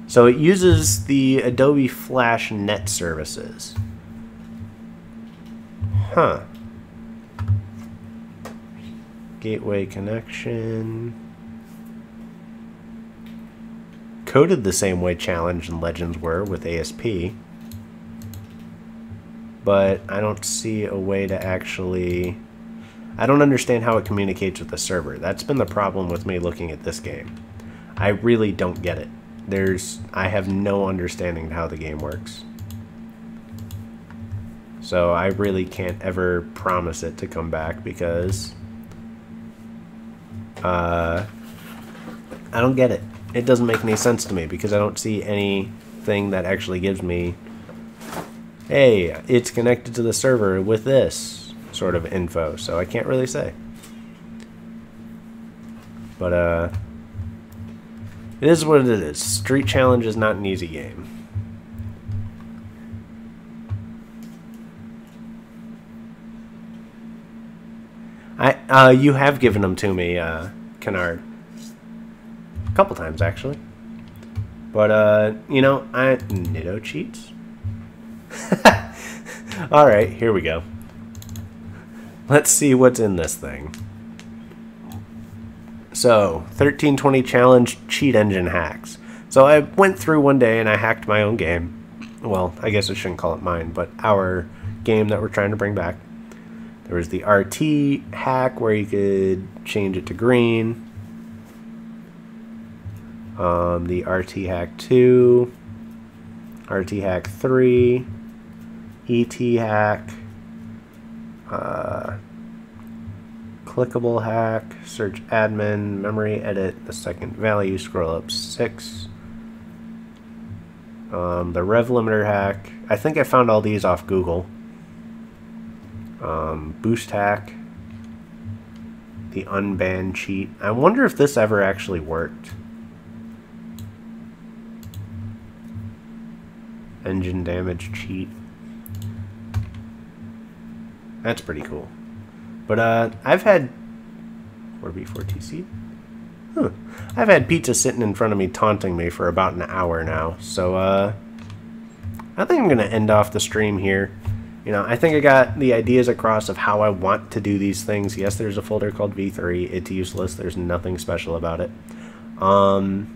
So it uses the Adobe Flash Net services. Huh. Gateway connection. Coded the same way Challenge and Legends were with ASP. But I don't see a way to actually... I don't understand how it communicates with the server. That's been the problem with me looking at this game. I really don't get it. I have no understanding of how the game works. So I really can't ever promise it to come back because I don't get it. It doesn't make any sense to me because I don't see anything that actually gives me, hey, it's connected to the server with this sort of info. So I can't really say. But it is what it is. Street Challenge is not an easy game. You have given them to me, Kennard. A couple times, actually. But, you know, Nitto cheats? Alright, here we go. Let's see what's in this thing. So, 1320 Challenge cheat engine hacks. So I went through one day and I hacked my own game. Well, I guess I shouldn't call it mine, but our game that we're trying to bring back. There was the RT hack where you could change it to green. The RT hack 2. RT hack 3. ET hack. Clickable hack, search admin, memory edit, the second value, scroll up 6. The rev limiter hack. I think I found all these off Google. Boost hack. The unbanned cheat. I wonder if this ever actually worked. Engine damage cheat. That's pretty cool. But I've had 4B4TC. Huh. I've had pizza sitting in front of me taunting me for about an hour now. So I think I'm gonna end off the stream here. You know, I think I got the ideas across of how I want to do these things. Yes, there's a folder called V3. It's useless. There's nothing special about it. I'm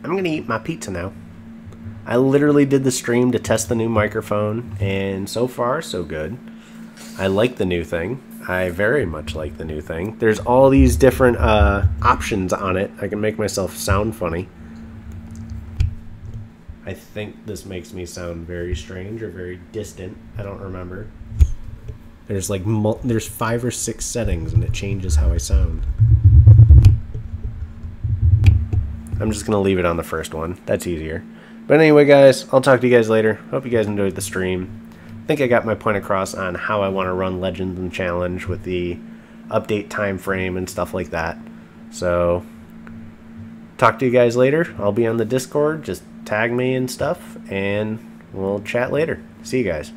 gonna eat my pizza now. I literally did the stream to test the new microphone, and so far, so good. I like the new thing. I very much like the new thing. There's all these different options on it. I can make myself sound funny. I think this makes me sound very strange or very distant. I don't remember. There's like there's 5 or 6 settings and it changes how I sound. I'm just going to leave it on the first one. That's easier. But anyway, guys, I'll talk to you guys later. Hope you guys enjoyed the stream. I think I got my point across on how I want to run Legends and Challenge with the update time frame and stuff like that. So, talk to you guys later. I'll be on the Discord. Just tag me and stuff, and we'll chat later. See you guys.